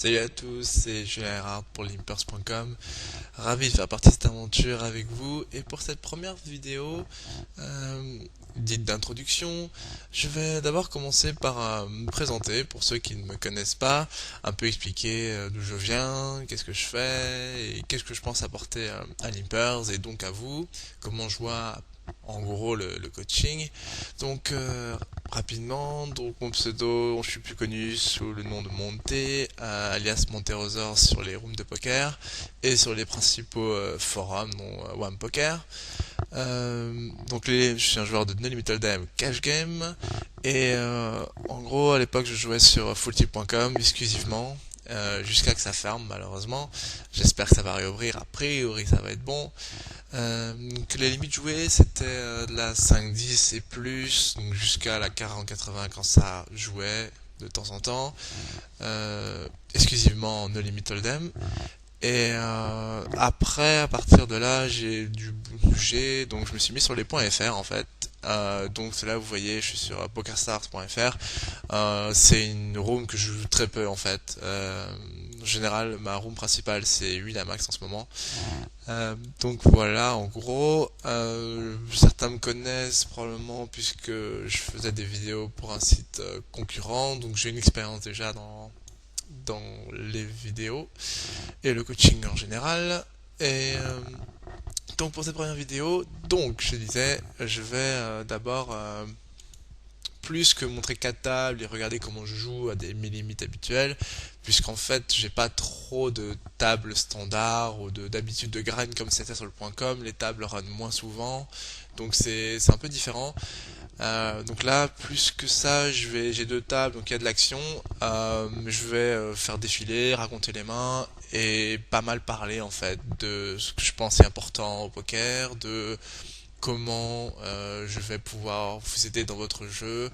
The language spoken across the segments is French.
Salut à tous, c'est Julien Erard pour limpers.com. Ravi de faire partie de cette aventure avec vous. Et pour cette première vidéo, dite d'introduction, je vais d'abord commencer par me présenter pour ceux qui ne me connaissent pas, un peu expliquer d'où je viens, qu'est-ce que je fais et qu'est-ce que je pense apporter à Limpers et donc à vous, comment je vois en gros le coaching. Donc rapidement, donc mon pseudo, je suis plus connu sous le nom de Monte, alias Monterosaur sur les rooms de poker et sur les principaux forums dont One Poker. Je suis un joueur de No Limit Hold'em Cash Game et en gros à l'époque je jouais sur fulltip.com exclusivement. Jusqu'à que ça ferme malheureusement. J'espère que ça va réouvrir, a priori ça va être bon. Que les limites jouées c'était de la 5-10 et plus, donc jusqu'à la 40-80 quand ça jouait de temps en temps, exclusivement en No Limit Hold'em. Et après, à partir de là, j'ai dû bouger, donc je me suis mis sur les points .fr en fait. Donc c'est là vous voyez, je suis sur pokerstars.fr. C'est une room que je joue très peu en fait. En général, ma room principale c'est 8 max en ce moment. Donc voilà, en gros, certains me connaissent probablement puisque je faisais des vidéos pour un site concurrent, donc j'ai une expérience déjà dans les vidéos et le coaching en général. Et donc pour cette première vidéo, donc je disais, je vais d'abord plus que montrer 4 tables et regarder comment je joue à mes limites habituelles, puisqu'en fait j'ai pas trop de tables standards ou d'habitude de grind comme c'était sur le point .com, les tables run moins souvent, donc c'est un peu différent. Donc là, plus que ça, j'ai deux tables, donc il y a de l'action. Je vais faire défiler, raconter les mains et pas mal parler en fait de ce que je pense est important au poker, de comment je vais pouvoir vous aider dans votre jeu,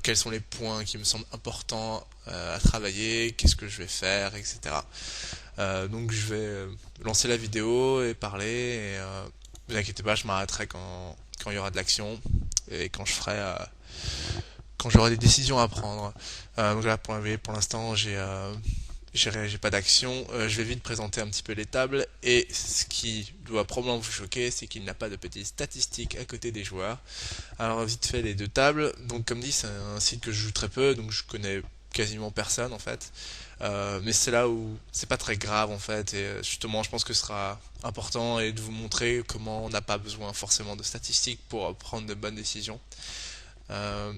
quels sont les points qui me semblent importants à travailler, qu'est-ce que je vais faire, etc. Donc je vais lancer la vidéo et parler. Et vous inquiétez pas, je m'arrêterai quand il y aura de l'action et quand j'aurai des décisions à prendre. Donc là pour l'instant j'ai pas d'action. Je vais vite présenter un petit peu les tables et ce qui doit probablement vous choquer, c'est qu'il n'y a pas de petites statistiques à côté des joueurs. Alors vite fait les deux tables. Donc comme dit, c'est un site que je joue très peu, donc je connais quasiment personne en fait. Mais c'est là où c'est pas très grave en fait, et justement je pense que ce sera important et de vous montrer comment on n'a pas besoin forcément de statistiques pour prendre de bonnes décisions.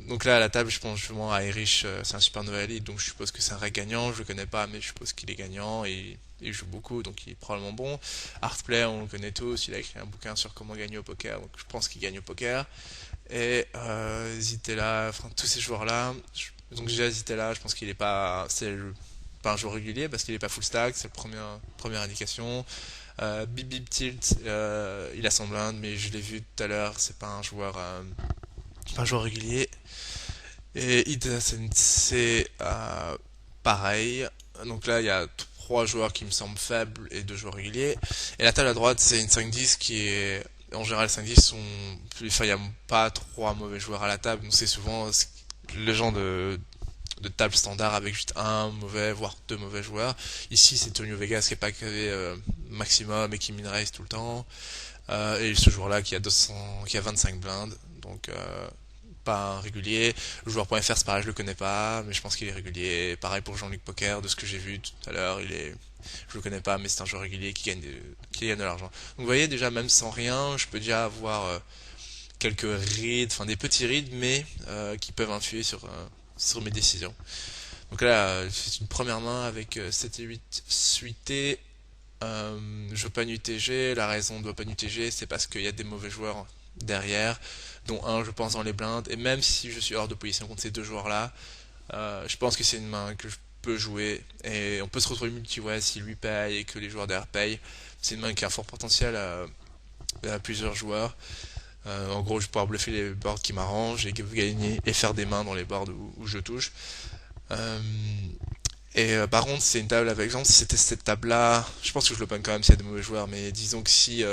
Donc là à la table je pense justement à Erich, c'est un super nouvel lead, donc je suppose que c'est un vrai gagnant, je le connais pas mais je suppose qu'il est gagnant et il joue beaucoup donc il est probablement bon. Artplay on le connaît tous, il a écrit un bouquin sur comment gagner au poker, donc je pense qu'il gagne au poker. Et Zitella, enfin tous ces joueurs là, donc déjà Zitella je pense qu'il est pas, pas un joueur régulier parce qu'il est pas full stack, c'est la première indication. Bip Bip Tilt, il a son blind, mais je l'ai vu tout à l'heure, c'est pas un joueur régulier. Et Ida Sensei, pareil. Donc là, il y a trois joueurs qui me semblent faibles et deux joueurs réguliers. Et la table à droite, c'est une 5-10 qui est. En général, 5-10 sont. Enfin, il n'y a pas trois mauvais joueurs à la table. Donc c'est souvent le genre de table standard avec juste un mauvais, voire deux mauvais joueurs. Ici, c'est Tonio Vegas qui est pas crevé maximum et qui min raise tout le temps. Et ce joueur-là qui a 25 blindes. Donc pas un régulier. Le joueur.fr c'est pareil, je le connais pas, mais je pense qu'il est régulier. Pareil pour Jean-Luc Poker, de ce que j'ai vu tout à l'heure, je le connais pas, mais c'est un joueur régulier qui gagne de l'argent. Donc vous voyez déjà même sans rien, je peux déjà avoir quelques reads, enfin des petits reads, mais qui peuvent influer sur mes décisions. Donc là, c'est une première main avec 7 et 8 suités. Je open UTG, la raison de open UTG c'est parce qu'il y a des mauvais joueurs derrière, dont un je pense dans les blindes, et même si je suis hors de position contre ces deux joueurs là, je pense que c'est une main que je peux jouer, et on peut se retrouver multi-way si lui paye et que les joueurs derrière payent. C'est une main qui a un fort potentiel à plusieurs joueurs. En gros je vais pouvoir bluffer les boards qui m'arrangent et gagner et faire des mains dans les boards où je touche. Euh, par contre, c'est une table avec exemple, si c'était cette table-là, je pense que je l'open quand même s'il y a des mauvais joueurs, mais disons que si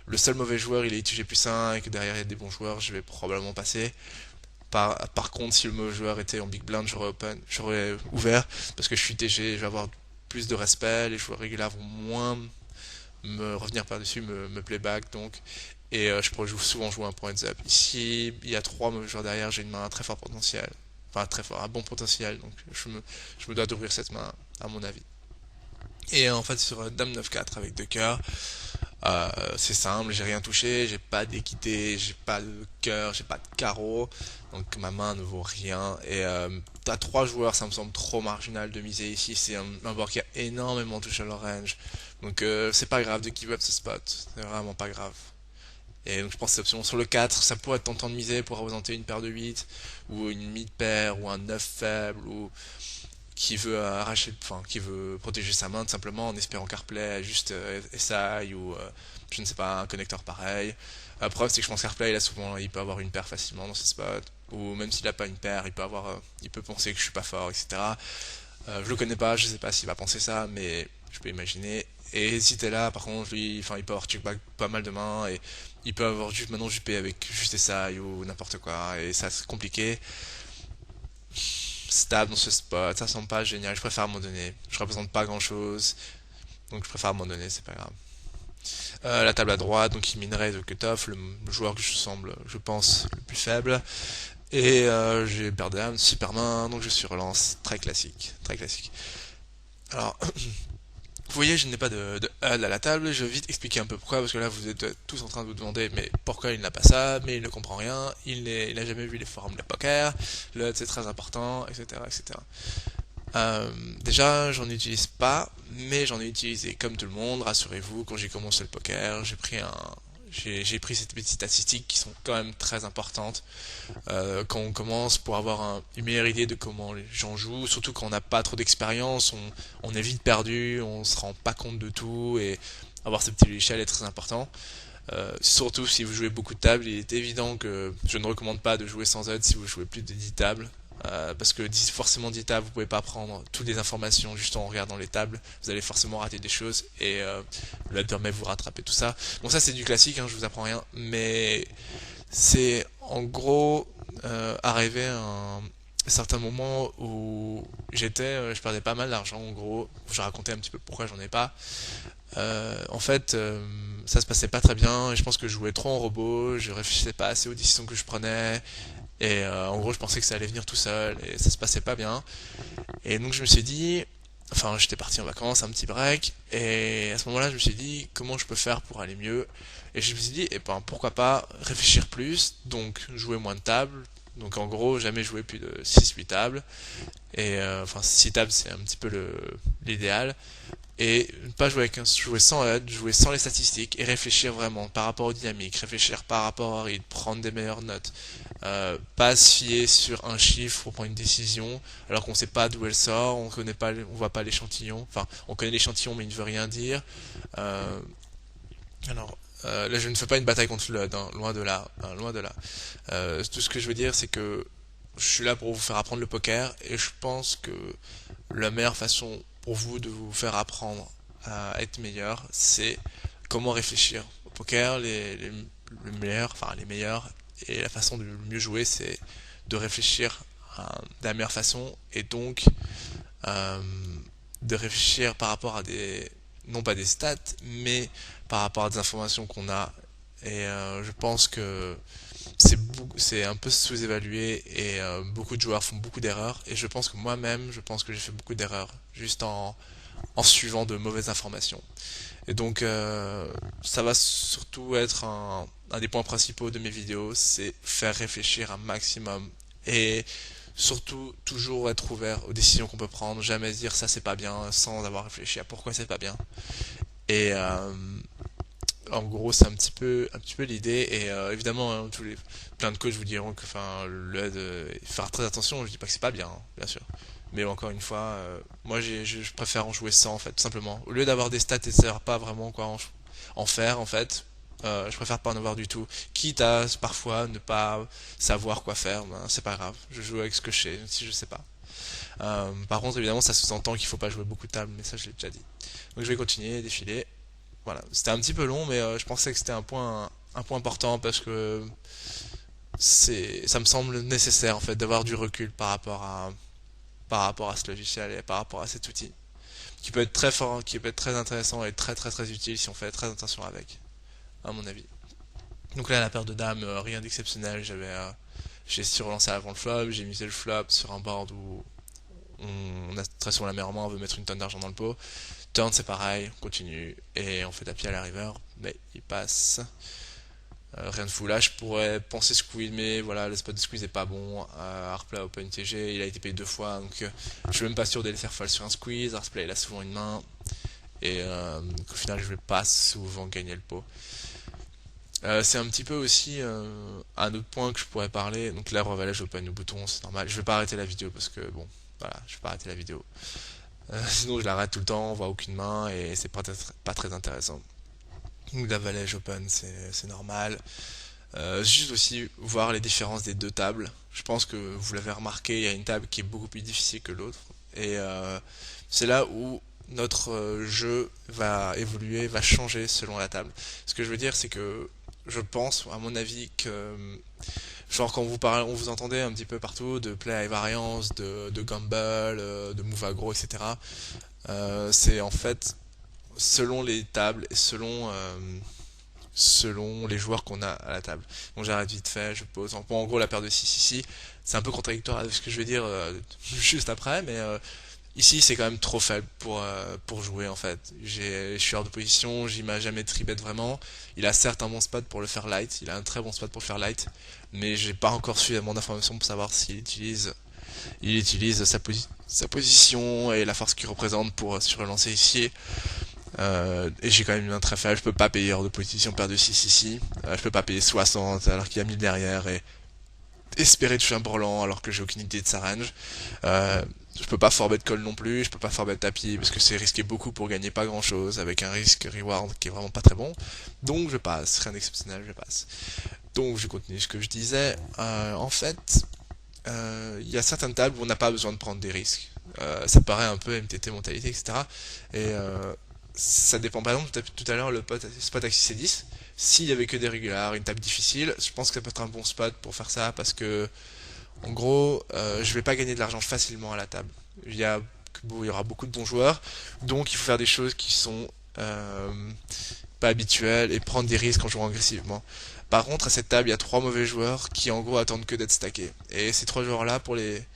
le seul mauvais joueur il est ITG plus 1 et que derrière il y a des bons joueurs, je vais probablement passer. Par contre, si le mauvais joueur était en big blind, j'aurais ouvert parce que je suis TG, je vais avoir plus de respect, les joueurs réguliers vont moins me revenir par-dessus, me playback donc. Et je pourrais souvent jouer un point heads up. Ici, il y a trois mauvais joueurs derrière, j'ai une main à très fort potentiel. Enfin, très fort, un bon potentiel, donc je me dois d'ouvrir cette main, à mon avis. Et en fait, sur Dame 9-4 avec deux cœurs, c'est simple, j'ai rien touché, j'ai pas d'équité, j'ai pas de cœur, j'ai pas de carreau, donc ma main ne vaut rien. Et t'as trois joueurs, ça me semble trop marginal de miser ici. C'est un board qui a énormément touché leur range, donc c'est pas grave de give up ce spot, c'est vraiment pas grave. Et donc je pense que cette option sur le 4, ça pourrait être tentant de miser pour représenter une paire de 8 ou une mid-paire ou un 9 faible ou qui veut arracher, enfin qui veut protéger sa main tout simplement en espérant CarPlay juste SI ou je ne sais pas un connecteur pareil. La preuve c'est que je pense CarPlay là souvent il peut avoir une paire facilement dans ce spot ou même s'il a pas une paire il peut penser que je suis pas fort etc. Je le connais pas, je sais pas s'il va penser ça mais je peux imaginer. Et si t'es là par contre lui enfin il peut avoir checkback pas mal de mains et il peut avoir juste maintenant JP avec juste SI ou n'importe quoi et ça c'est compliqué stable dans ce spot, ça semble pas génial, je préfère abandonner. Je représente pas grand chose, donc je préfère abandonner, c'est pas grave. La table à droite, donc il minerait de cutoff, le joueur que je pense, le plus faible. Et j'ai paire de dames, super main, donc je suis relance, très classique, très classique. Alors, vous voyez, je n'ai pas de HUD à la table, je vais vite expliquer un peu pourquoi, parce que là vous êtes tous en train de vous demander, mais pourquoi il n'a pas ça, mais il ne comprend rien, il n'a jamais vu les forums de poker, le HUD c'est très important, etc. etc. Déjà, j'en utilise pas, mais j'en ai utilisé comme tout le monde. Rassurez-vous, quand j'ai commencé le poker, j'ai pris ces petites statistiques qui sont quand même très importantes quand on commence pour avoir une meilleure idée de comment les gens jouent. Surtout quand on n'a pas trop d'expérience, on est vite perdu, on se rend pas compte de tout et avoir ce petit logiciel est très important. Surtout si vous jouez beaucoup de tables, il est évident que je ne recommande pas de jouer sans aide si vous jouez plus de 10 tables. Parce que forcément 10 tables, vous pouvez pas prendre toutes les informations juste en regardant les tables. Vous allez forcément rater des choses et le permet vous rattraper tout ça. Bon ça c'est du classique, hein, je vous apprends rien, mais c'est en gros arrivé à un certain moment où je perdais pas mal d'argent en gros. Je racontais un petit peu pourquoi j'en ai pas. En fait, ça se passait pas très bien et je pense que je jouais trop en robot, je réfléchissais pas assez aux décisions que je prenais et en gros je pensais que ça allait venir tout seul et ça se passait pas bien. Et donc je me suis dit, enfin j'étais parti en vacances, un petit break et à ce moment-là je me suis dit comment je peux faire pour aller mieux et je me suis dit, eh ben pourquoi pas réfléchir plus, donc jouer moins de tables. Donc en gros, jamais jouer plus de 6-8 tables. Et enfin 6 tables c'est un petit peu l'idéal et ne pas jouer jouer sans HUD, jouer sans les statistiques et réfléchir vraiment par rapport aux dynamiques, réfléchir par rapport à read, prendre des meilleures notes, pas se fier sur un chiffre pour prendre une décision alors qu'on sait pas d'où elle sort, on connaît pas, on voit pas l'échantillon, enfin on connaît l'échantillon mais il ne veut rien dire. Euh, Là je ne fais pas une bataille contre le HUD, hein, loin de là, hein, loin de là. Tout ce que je veux dire c'est que je suis là pour vous faire apprendre le poker et je pense que la meilleure façon pour vous de vous faire apprendre à être meilleur, c'est comment réfléchir. Au poker, les meilleurs, et la façon de mieux jouer, c'est de réfléchir de la meilleure façon, et donc euh, de réfléchir par rapport à non pas des stats, mais par rapport à des informations qu'on a. Et je pense que c'est un peu sous-évalué et beaucoup de joueurs font beaucoup d'erreurs et je pense que moi-même je pense que j'ai fait beaucoup d'erreurs juste en suivant de mauvaises informations et donc ça va surtout être un des points principaux de mes vidéos, c'est faire réfléchir un maximum et surtout toujours être ouvert aux décisions qu'on peut prendre, jamais se dire ça c'est pas bien sans avoir réfléchi à pourquoi c'est pas bien et en gros, c'est un petit peu l'idée. Et évidemment, hein, plein de coachs vous diront que, enfin, faire très attention. Je dis pas que c'est pas bien, hein, bien sûr. Mais encore une fois, moi, je préfère en jouer sans, en fait, tout simplement. Au lieu d'avoir des stats et de savoir pas vraiment quoi en faire, en fait, je préfère pas en avoir du tout. Quitte à parfois ne pas savoir quoi faire, ben, c'est pas grave. Je joue avec ce que je sais, si je sais pas. Par contre, évidemment, ça sous-entend qu'il faut pas jouer beaucoup de tables, mais ça, je l'ai déjà dit. Donc, je vais continuer, défiler. Voilà, c'était un petit peu long, mais je pensais que c'était un point important parce que ça me semble nécessaire en fait d'avoir du recul par rapport à ce logiciel et par rapport à cet outil qui peut être très fort, qui peut être très intéressant et très très très utile si on fait très attention avec, à mon avis. Donc là, la paire de dames, rien d'exceptionnel. J'ai surlancé avant le flop, j'ai misé le flop sur un board où on a très souvent la meilleure main, on veut mettre une tonne d'argent dans le pot. Turn, c'est pareil, on continue et on fait tapis à la river, mais il passe. Rien de fou. Là, je pourrais penser squeeze, mais voilà, le spot de squeeze est pas bon. Arplay Open TG, il a été payé deux fois, donc je suis même pas sûr d'aller faire folle sur un squeeze. Arplay, il a souvent une main, et au final, je vais pas souvent gagner le pot. C'est un petit peu aussi un autre point que je pourrais parler. Donc là, revalet, j'open le bouton, c'est normal. Je vais pas arrêter la vidéo parce que bon, voilà, je vais pas arrêter la vidéo. Sinon, je l'arrête tout le temps, on voit aucune main et c'est pas très intéressant. Donc la valet, j'open, c'est normal. Juste aussi voir les différences des deux tables. Je pense que vous l'avez remarqué, il y a une table qui est beaucoup plus difficile que l'autre. Et c'est là où notre jeu va évoluer, va changer selon la table. Ce que je veux dire, c'est que je pense, à mon avis, que genre quand vous parlez, on vous entendait un petit peu partout de play high variance, de gamble, de move aggro, etc. C'est en fait selon les tables et selon les joueurs qu'on a à la table. Donc j'arrête vite fait, je pose. Bon, en gros, la paire de 6 ici, c'est un peu contradictoire avec ce que je vais dire juste après, mais ici c'est quand même trop faible pour jouer en fait. Je suis hors de position, j'y m'a jamais tribet vraiment. Il a certes un bon spot pour le faire light, il a un très bon spot pour le faire light, mais j'ai pas encore suffisamment d'informations pour savoir s'il utilise sa position et la force qu'il représente pour surlancer ici. Et j'ai quand même une main très faible, je peux pas payer hors de position, paire de 6 ici, je peux pas payer 60 alors qu'il y a 1000 derrière et espérer toucher un bourrelant alors que j'ai aucune idée de sa range. Je peux pas forbet call non plus, je peux pas forbet tapis parce que c'est risqué beaucoup pour gagner pas grand chose avec un risque reward qui est vraiment pas très bon. Donc je passe, rien d'exceptionnel, je passe. Donc je continue ce que je disais. En fait, il y a certaines tables où on n'a pas besoin de prendre des risques. Ça paraît un peu MTT mentalité, etc. Et ça dépend. Par exemple, tout à l'heure le spot à 6 et 10. S'il y avait que des régulars, une table difficile, je pense que ça peut être un bon spot pour faire ça parce que, en gros, je vais pas gagner de l'argent facilement à la table. Il y aura beaucoup de bons joueurs, donc il faut faire des choses qui sont pas habituelles et prendre des risques en jouant agressivement. Par contre, à cette table, il y a trois mauvais joueurs qui en gros attendent que d'être stackés. Et ces trois joueurs-là, pour être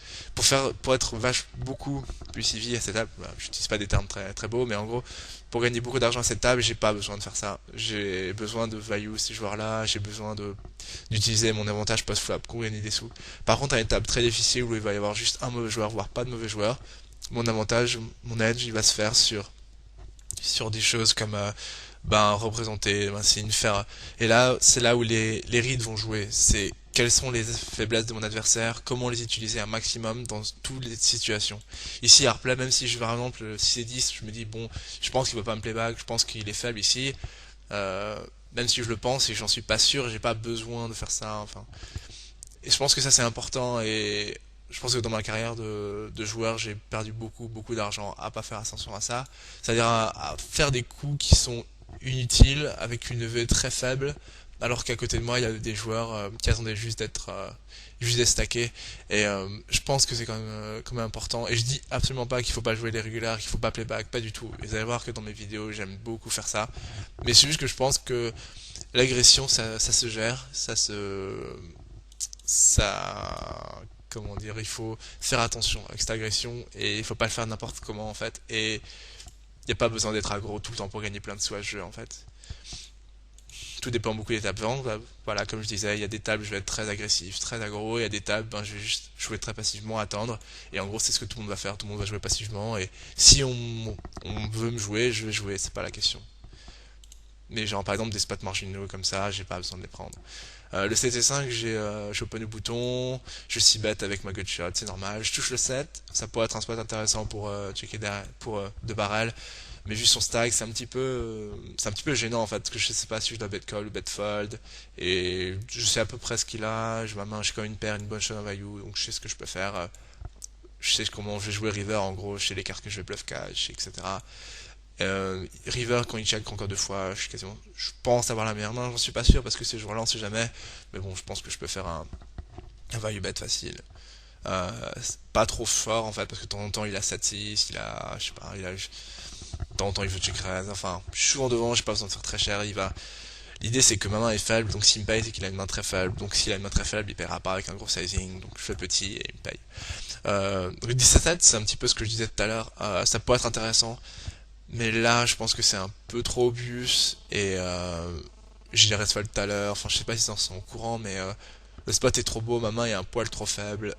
beaucoup plus easy à cette table, bah, j'utilise pas des termes très très beaux, mais en gros, pour gagner beaucoup d'argent à cette table, j'ai pas besoin de faire ça. J'ai besoin de value ces joueurs-là, j'ai besoin d'utiliser mon avantage post-flop pour gagner des sous. Par contre, à une table très difficile où il va y avoir juste un mauvais joueur, voire pas de mauvais joueur, mon avantage, mon edge, il va se faire sur des choses comme représenter un signe, faire. Et là, c'est là où les reads vont jouer. C'est quelles sont les faiblesses de mon adversaire, comment les utiliser un maximum dans toutes les situations. Ici, Arplay, même si je vais par exemple 6 et 10, je me dis bon, je pense qu'il va pas me playback, je pense qu'il est faible ici. Euh, Même si je le pense et j'en suis pas sûr, j'ai pas besoin de faire ça. Enfin, et je pense que ça c'est important et je pense que dans ma carrière de joueur, j'ai perdu beaucoup d'argent à pas faire attention à ça. C'est-à-dire à faire des coups qui sont inutiles avec une EV très faible, alors qu'à côté de moi, il y a des joueurs qui attendaient juste d'être stackés. Et je pense que c'est quand même important. Et je dis absolument pas qu'il faut pas jouer les régulaires, qu'il faut pas playback, pas du tout. Vous allez voir que dans mes vidéos, j'aime beaucoup faire ça. Mais c'est juste que je pense que l'agression, ça se gère, ça, comment dire, il faut faire attention avec cette agression et il faut pas le faire n'importe comment en fait. Et il n'y a pas besoin d'être aggro tout le temps pour gagner plein de sous à ce jeu en fait. Tout dépend beaucoup des tables. Voilà, comme je disais, il y a des tables je vais être très agressif, très aggro, et il y a des tables je vais juste jouer très passivement, attendre. Et en gros, c'est ce que tout le monde va faire. Tout le monde va jouer passivement. Et si on veut me jouer, je vais jouer. C'est pas la question. Mais genre par exemple des spots marginaux comme ça, j'ai pas besoin de les prendre. Le 7 et 5, j'ai open le bouton, je 6 bet avec ma gutshot, c'est normal. Je touche le 7, ça pourrait être un spot intéressant pour checker derrière, pour de barrel, mais juste son stack, c'est un petit peu gênant en fait, parce que je sais pas si je dois bet call ou bet fold, et je sais à peu près ce qu'il a, ma main, j'ai quand même une paire, une bonne shot en value, donc je sais ce que je peux faire. Je sais comment je vais jouer river en gros, je sais les cartes que je vais bluff catch, etc. River quand il check encore deux fois, je pense avoir la meilleure main, j'en suis pas sûr parce que ces jours-là on sait jamais, mais bon je pense que je peux faire un value bet facile. C'est pas trop fort en fait, parce que de temps en temps il a 7-6, il a, je sais pas, il a, de temps en temps il veut check raise, enfin, je suis souvent devant, j'ai pas besoin de faire très cher, il va. L'idée c'est que ma main est faible, donc s'il me paye c'est qu'il a une main très faible, donc s'il a une main très faible il paiera pas avec un gros sizing, donc je fais petit et il me paye. Le 17-7 c'est un petit peu ce que je disais tout à l'heure, ça peut être intéressant, mais là je pense que c'est un peu trop obvious, et je dirais ça tout à l'heure, enfin je sais pas si c'est au courant, mais le spot est trop beau, ma main est un poil trop faible.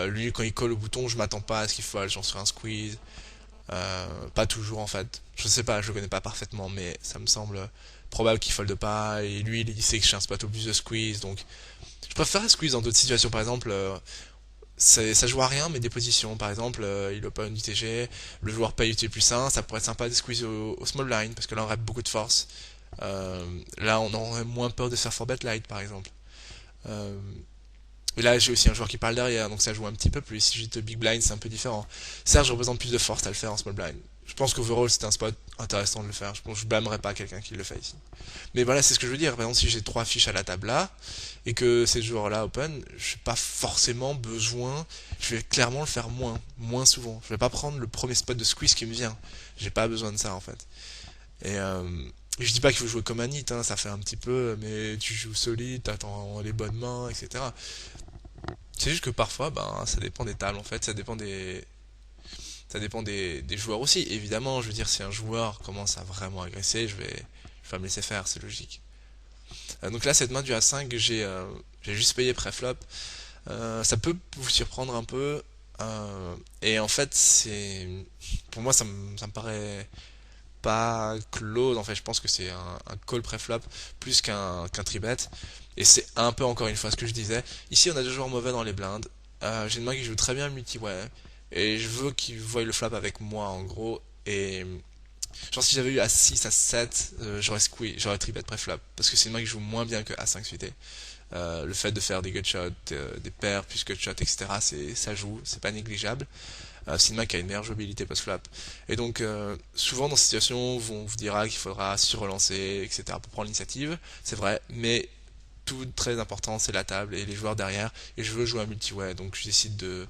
Lui, quand il colle au bouton, je m'attends pas à ce qu'il fasse genre sur un squeeze. Pas toujours en fait. Je sais pas, je le connais pas parfaitement, mais ça me semble probable qu'il fold pas. Et lui, il sait que je suis un spot au plus de squeeze, donc je préfère squeeze dans d'autres situations. Par exemple, ça joue à rien, mais des positions. Par exemple, il open UTG, le joueur paye UT plus 1, ça pourrait être sympa de squeeze au small blind, parce que là on aurait beaucoup de force. Là, on aurait moins peur de se faire 4 bet light, par exemple. Euh, Et là, j'ai aussi un joueur qui parle derrière, donc ça joue un petit peu plus. Si j'étais big blind, c'est un peu différent. Certes, je représente plus de force à le faire en small blind. Je pense qu'overall, c'est un spot intéressant de le faire. Je pense que je blâmerais pas quelqu'un qui le fait ici. Mais voilà, c'est ce que je veux dire. Par exemple, si j'ai trois fiches à la table là, et que ces joueurs-là open, je n'ai pas forcément besoin. Je vais clairement le faire moins souvent. Je vais pas prendre le premier spot de squeeze qui me vient. J'ai pas besoin de ça en fait. Et je dis pas qu'il faut jouer comme un nit, hein, ça fait un petit peu, mais tu joues solide, t'attends les bonnes mains, etc. C'est juste que parfois, ben, ça dépend des tables en fait, ça dépend des joueurs aussi. Évidemment, je veux dire, si un joueur commence à vraiment agresser, je vais me laisser faire, c'est logique. Donc là, cette main du A5, j'ai juste payé préflop. Ça peut vous surprendre un peu. Et en fait, pour moi, ça me paraît pas close. En fait, je pense que c'est un call préflop plus qu'un tribet. Et c'est un peu encore une fois ce que je disais. Ici, on a deux joueurs mauvais dans les blindes. J'ai une main qui joue très bien le multi-way. Et je veux qu'il voie le flop avec moi en gros. Et genre si j'avais eu A6, A7, j'aurais squeeze, j'aurais triplet préflop. Parce que c'est une main qui joue moins bien que A5 suité. Le fait de faire des gutshots, des paires plus gutshots, etc. Ça joue, c'est pas négligeable. C'est une main qui a une meilleure jouabilité post-flop. Et donc, souvent dans ces situations, on vous dira qu'il faudra sur-relancer, etc. pour prendre l'initiative. C'est vrai, mais tout très important, c'est la table et les joueurs derrière. Et je veux jouer un multi-way, donc je décide de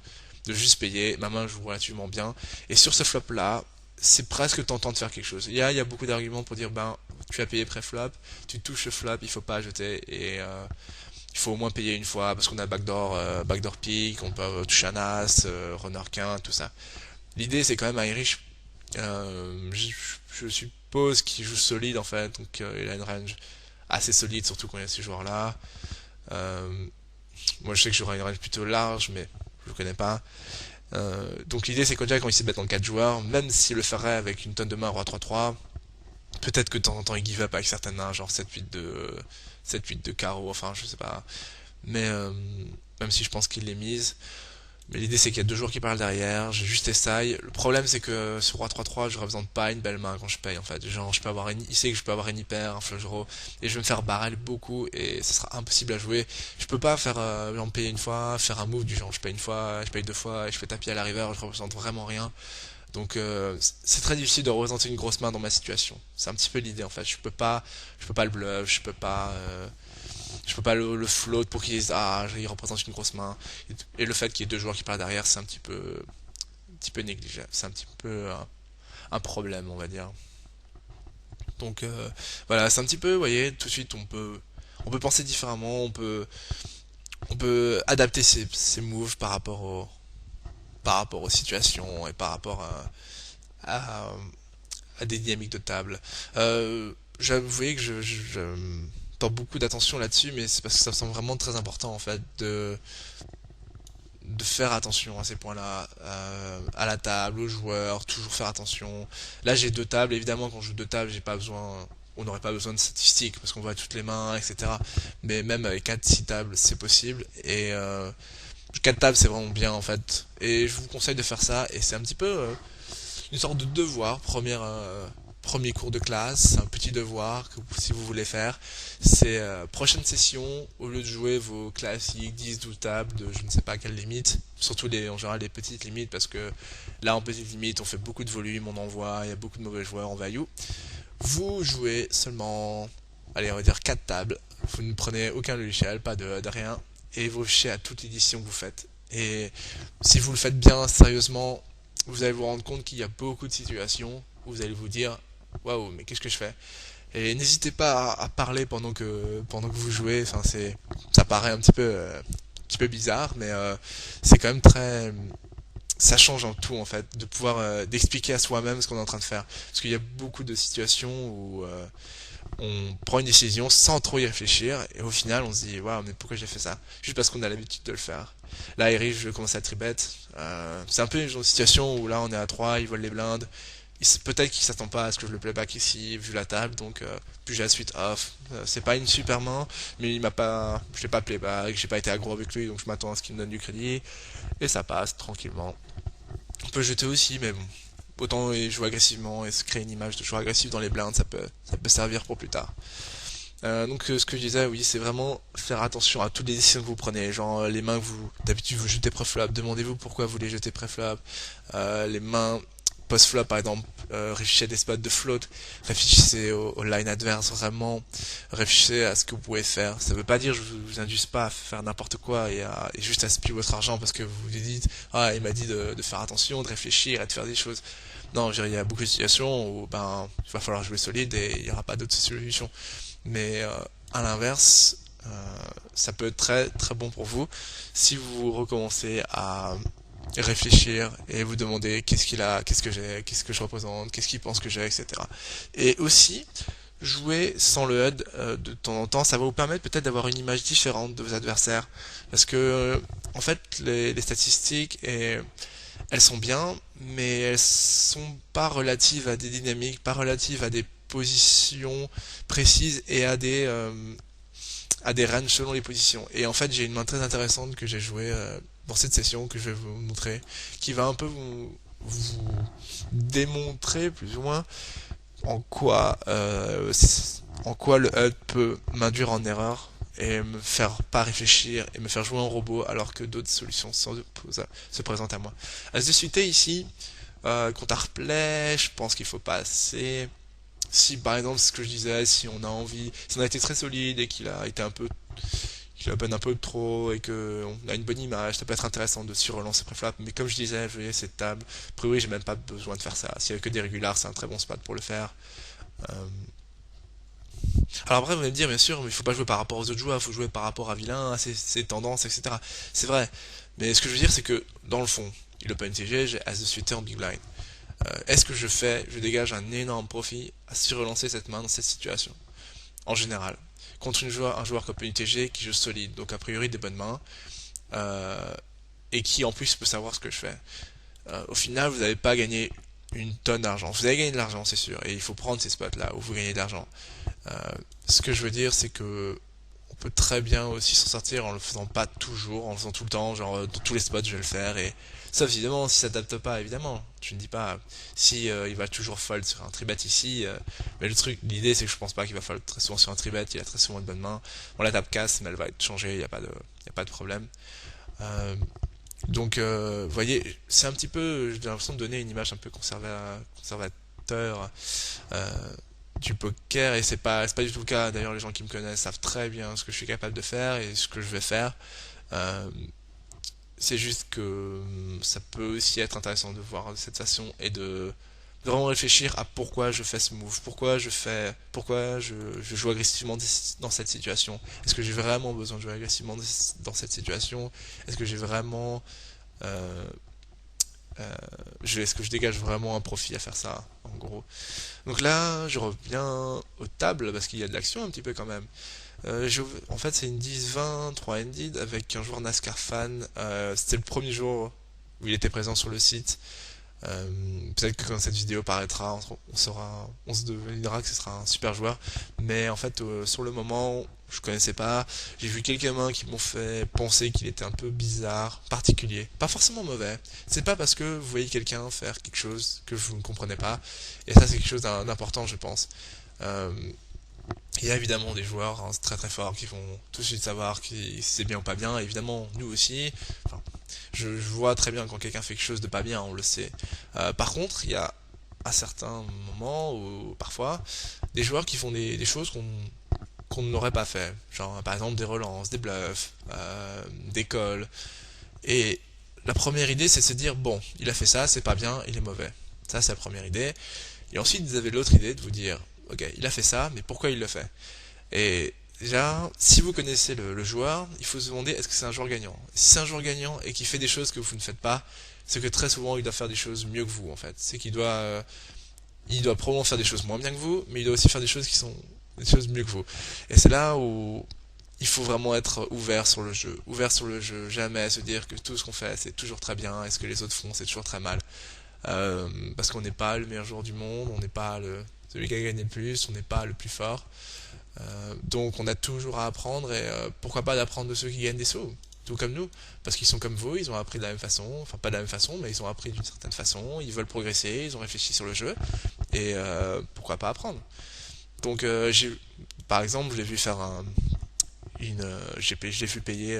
juste payer. Ma main joue relativement bien. Et sur ce flop-là, c'est presque tentant de faire quelque chose. Il y a beaucoup d'arguments pour dire, ben, tu as payé pré-flop, tu touches le flop, il faut pas jeter. Et il faut au moins payer une fois parce qu'on a backdoor pick, on peut toucher un as, runner quint, tout ça. L'idée c'est quand même Irish, je suppose qu'il joue solide en fait, donc il a une range assez solide, surtout quand il y a ces joueurs-là. Euh, Moi je sais que j'aurai une range plutôt large, mais je le connais pas. Donc l'idée c'est que déjà quand il s'est bête dans 4 joueurs, même s'il le ferait avec une tonne de main roi 3-3, peut-être que de temps en temps il give up avec certaines mains, genre 7-8 de carreau, enfin je sais pas. Mais même si je pense qu'il les mise. Mais l'idée c'est qu'il y a deux joueurs qui parlent derrière, j'ai juste essaye. Le problème c'est que sur roi 3-3, je représente pas une belle main quand je paye en fait. Genre je peux avoir il sait que je peux avoir une hyper, un flush draw, et je vais me faire barrel beaucoup et ce sera impossible à jouer. Je peux pas faire genre payer une fois, faire un move du genre je paye une fois, je paye deux fois et je fais tapis à la river, je représente vraiment rien. Donc c'est très difficile de représenter une grosse main dans ma situation. C'est un petit peu l'idée en fait. Je peux pas le bluff, je peux pas le float pour qu'il dise ah il représente une grosse main. Et le fait qu'il y ait deux joueurs qui parlent derrière, c'est un petit peu négligeable. C'est un petit peu un problème, on va dire. Donc voilà, c'est un petit peu, vous voyez, tout de suite on peut penser différemment, on peut adapter ses moves par rapport aux situations et par rapport à, à des dynamiques de table. Vous voyez que je porte beaucoup d'attention là-dessus, mais c'est parce que ça me semble vraiment très important en fait de faire attention à ces points-là, à la table, aux joueurs, toujours faire attention. Là j'ai deux tables, évidemment quand je joue deux tables, on n'aurait pas besoin de statistiques parce qu'on voit toutes les mains, etc. Mais même avec 4-6 tables, c'est possible. Et 4 tables, c'est vraiment bien en fait. Et je vous conseille de faire ça. Et c'est un petit peu une sorte de devoir, premier cours de classe, un petit devoir que si vous voulez faire. C'est prochaine session, au lieu de jouer vos classiques 10-12 tables de je ne sais pas quelle limite, surtout en général les petites limites, parce que là en petite limite on fait beaucoup de volume, on envoie, il y a beaucoup de mauvais joueurs en value. Vous jouez seulement, allez on va dire 4 tables, vous ne prenez aucun logiciel, pas de rien, et vous fichez à toute l'édition que vous faites. Et si vous le faites bien, sérieusement, vous allez vous rendre compte qu'il y a beaucoup de situations où vous allez vous dire waouh, mais qu'est-ce que je fais? Et n'hésitez pas à parler pendant que vous jouez. Enfin, ça paraît un petit peu bizarre, mais c'est quand même très, ça change en tout en fait, de pouvoir d'expliquer à soi-même ce qu'on est en train de faire. Parce qu'il y a beaucoup de situations où on prend une décision sans trop y réfléchir et au final on se dit waouh, mais pourquoi j'ai fait ça? Juste parce qu'on a l'habitude de le faire. Là Eric, je commence à tribet. C'est un peu une genre de situation où là on est à 3, il vole les blindes. Peut-être qu'il s'attend pas à ce que je le playback ici vu la table, donc puis j'ai la suite off. C'est pas une super main, mais il m'a pas, je l'ai pas playback, j'ai pas été aggro avec lui, donc je m'attends à ce qu'il me donne du crédit et ça passe tranquillement. On peut jeter aussi, mais bon, autant jouer agressivement et se créer une image de joueur agressif dans les blindes, ça peut servir pour plus tard. Ce que je disais, oui, c'est vraiment faire attention à toutes les décisions que vous prenez. Genre les mains que vous, d'habitude vous jetez pré-flop, demandez-vous pourquoi vous les jetez pré-flop. Les mains post-flop, par exemple, réfléchissez à des spots de float, réfléchissez au line adverse vraiment, réfléchissez à ce que vous pouvez faire. Ça veut pas dire, je vous induise pas à faire n'importe quoi et juste à spiller votre argent parce que vous vous dites, ah, il m'a dit de faire attention, de réfléchir et de faire des choses. Non, je veux dire, il y a beaucoup de situations où ben, il va falloir jouer solide et il n'y aura pas d'autre solution. Mais à l'inverse, ça peut être très très bon pour vous si vous recommencez à réfléchir et vous demander qu'est-ce qu'il a, qu'est-ce que j'ai, qu'est-ce que je représente, qu'est-ce qu'il pense que j'ai, etc. Et aussi, jouer sans le HUD de temps en temps, ça va vous permettre peut-être d'avoir une image différente de vos adversaires. Parce que, en fait, les statistiques, elles sont bien, mais elles sont pas relatives à des dynamiques, pas relatives à des positions précises et à des ranges selon les positions. Et en fait, j'ai une main très intéressante que j'ai jouée dans cette session que je vais vous montrer, qui va un peu vous démontrer plus ou moins en quoi le HUD peut m'induire en erreur et me faire pas réfléchir et me faire jouer en robot alors que d'autres solutions se présentent à moi. À se discuter ici, contre replay, je pense qu'il faut passer. Si par exemple ce que je disais, si on a envie, si on a été très solide et qu'il a été un peu, qu'il open un peu trop et que on a une bonne image, ça peut être intéressant de sur-relancer préflop. Mais comme je disais, je voyais cette table. A priori, j'ai même pas besoin de faire ça. S'il y a que des régulars, c'est un très bon spot pour le faire. Euh, Alors après, vous allez me dire, bien sûr, mais il faut pas jouer par rapport aux autres joueurs, il faut jouer par rapport à vilain, à ses tendances, etc. C'est vrai. Mais ce que je veux dire, c'est que, dans le fond, il open TG, j'ai As de suité en big blind. Est-ce que je dégage un énorme profit à sur-relancer cette main dans cette situation? En général. Contre un joueur qui open UTG qui joue solide, donc a priori des bonnes mains, euh, et qui en plus peut savoir ce que je fais. Au final, vous n'avez pas gagné une tonne d'argent. Vous avez gagné de l'argent, c'est sûr, et il faut prendre ces spots-là où vous gagnez de l'argent. Euh, Ce que je veux dire, c'est que on peut très bien aussi s'en sortir en le faisant pas toujours, en le faisant tout le temps, genre dans tous les spots je vais le faire et sauf évidemment si ça s'adapte pas évidemment. Je ne dis pas si il va toujours fold sur un tribet ici, mais l'idée c'est que je pense pas qu'il va fold très souvent sur un tribet, il a très souvent une bonne main. Bon la table casse, mais elle va être changée, y a pas de problème. Euh, vous voyez, c'est un petit peu, j'ai l'impression de donner une image un peu conservateur euh, du poker et c'est pas du tout le cas. D'ailleurs, les gens qui me connaissent savent très bien ce que je suis capable de faire et ce que je vais faire. Euh, c'est juste que ça peut aussi être intéressant de voir de cette façon et de vraiment réfléchir à pourquoi je fais ce move, pourquoi je joue agressivement dans cette situation. Est-ce que j'ai vraiment besoin de jouer agressivement dans cette situation? Est-ce que j'ai vraiment euh, est-ce que je dégage vraiment un profit à faire ça, en gros. Donc là, je reviens aux tables parce qu'il y a de l'action un petit peu quand même. En fait, c'est une 10-20, 3-ended avec un joueur NASCAR fan. C'était le premier jour où il était présent sur le site. Peut-être que quand cette vidéo paraîtra, on se devinera que ce sera un super joueur. Mais en fait, sur le moment, je connaissais pas. J'ai vu quelques mains qui m'ont fait penser qu'il était un peu bizarre, particulier. Pas forcément mauvais. C'est pas parce que vous voyez quelqu'un faire quelque chose que vous ne comprenez pas. Et ça, c'est quelque chose d'important, je pense. Euh, il y a évidemment des joueurs hein, très très forts qui vont tout de suite savoir si c'est bien ou pas bien. Évidemment, nous aussi. Enfin, je vois très bien quand quelqu'un fait quelque chose de pas bien, on le sait. Par contre, il y a à certains moments ou parfois des joueurs qui font des choses qu'on n'aurait pas fait. Genre par exemple des relances, des bluffs, des calls. Et la première idée, c'est de se dire, bon, il a fait ça, c'est pas bien, il est mauvais. Ça, c'est la première idée. Et ensuite, vous avez l'autre idée de vous dire, ok, il a fait ça, mais pourquoi il le fait? Et déjà, si vous connaissez le joueur, il faut se demander, est-ce que c'est un joueur gagnant? Si c'est un joueur gagnant et qui fait des choses que vous ne faites pas, c'est que très souvent, il doit faire des choses mieux que vous, en fait. C'est qu'il il doit probablement faire des choses moins bien que vous, mais il doit aussi faire des choses qui sont des choses mieux que vous. Et c'est là où il faut vraiment être ouvert sur le jeu. Ouvert sur le jeu, jamais se dire que tout ce qu'on fait c'est toujours très bien et ce que les autres font c'est toujours très mal. Parce qu'on n'est pas le meilleur joueur du monde, on n'est pas celui qui a gagné le plus, on n'est pas le plus fort. Donc on a toujours à apprendre et pourquoi pas d'apprendre de ceux qui gagnent des sous, tout comme nous, parce qu'ils sont comme vous, ils ont appris de la même façon, enfin pas de la même façon, mais ils ont appris d'une certaine façon, ils veulent progresser, ils ont réfléchi sur le jeu et pourquoi pas apprendre. Donc par exemple, je l'ai vu faire je l'ai vu payer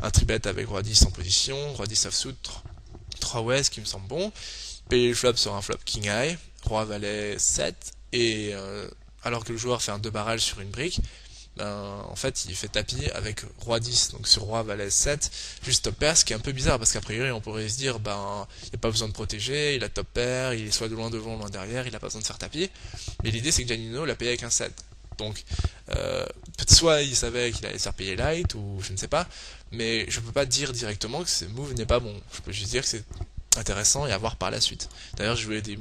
un tribet avec roi 10 en position, roi 10 offsuit, 3 ouest qui me semble bon, payer le flop sur un flop king high, roi valet 7 et alors que le joueur fait un 2 barrel sur une brique, ben, en fait il fait tapis avec roi 10, donc sur roi valet 7, juste top pair, ce qui est un peu bizarre parce qu'a priori on pourrait se dire ben il n'y a pas besoin de protéger, il a top pair, il est soit de loin devant, loin derrière, il a pas besoin de faire tapis, mais l'idée c'est que Giannino l'a payé avec un 7. Donc, soit il savait qu'il allait se faire payer light, ou je ne sais pas, mais je peux pas dire directement que ce move n'est pas bon. Je peux juste dire que c'est intéressant et à voir par la suite. D'ailleurs, je jouais des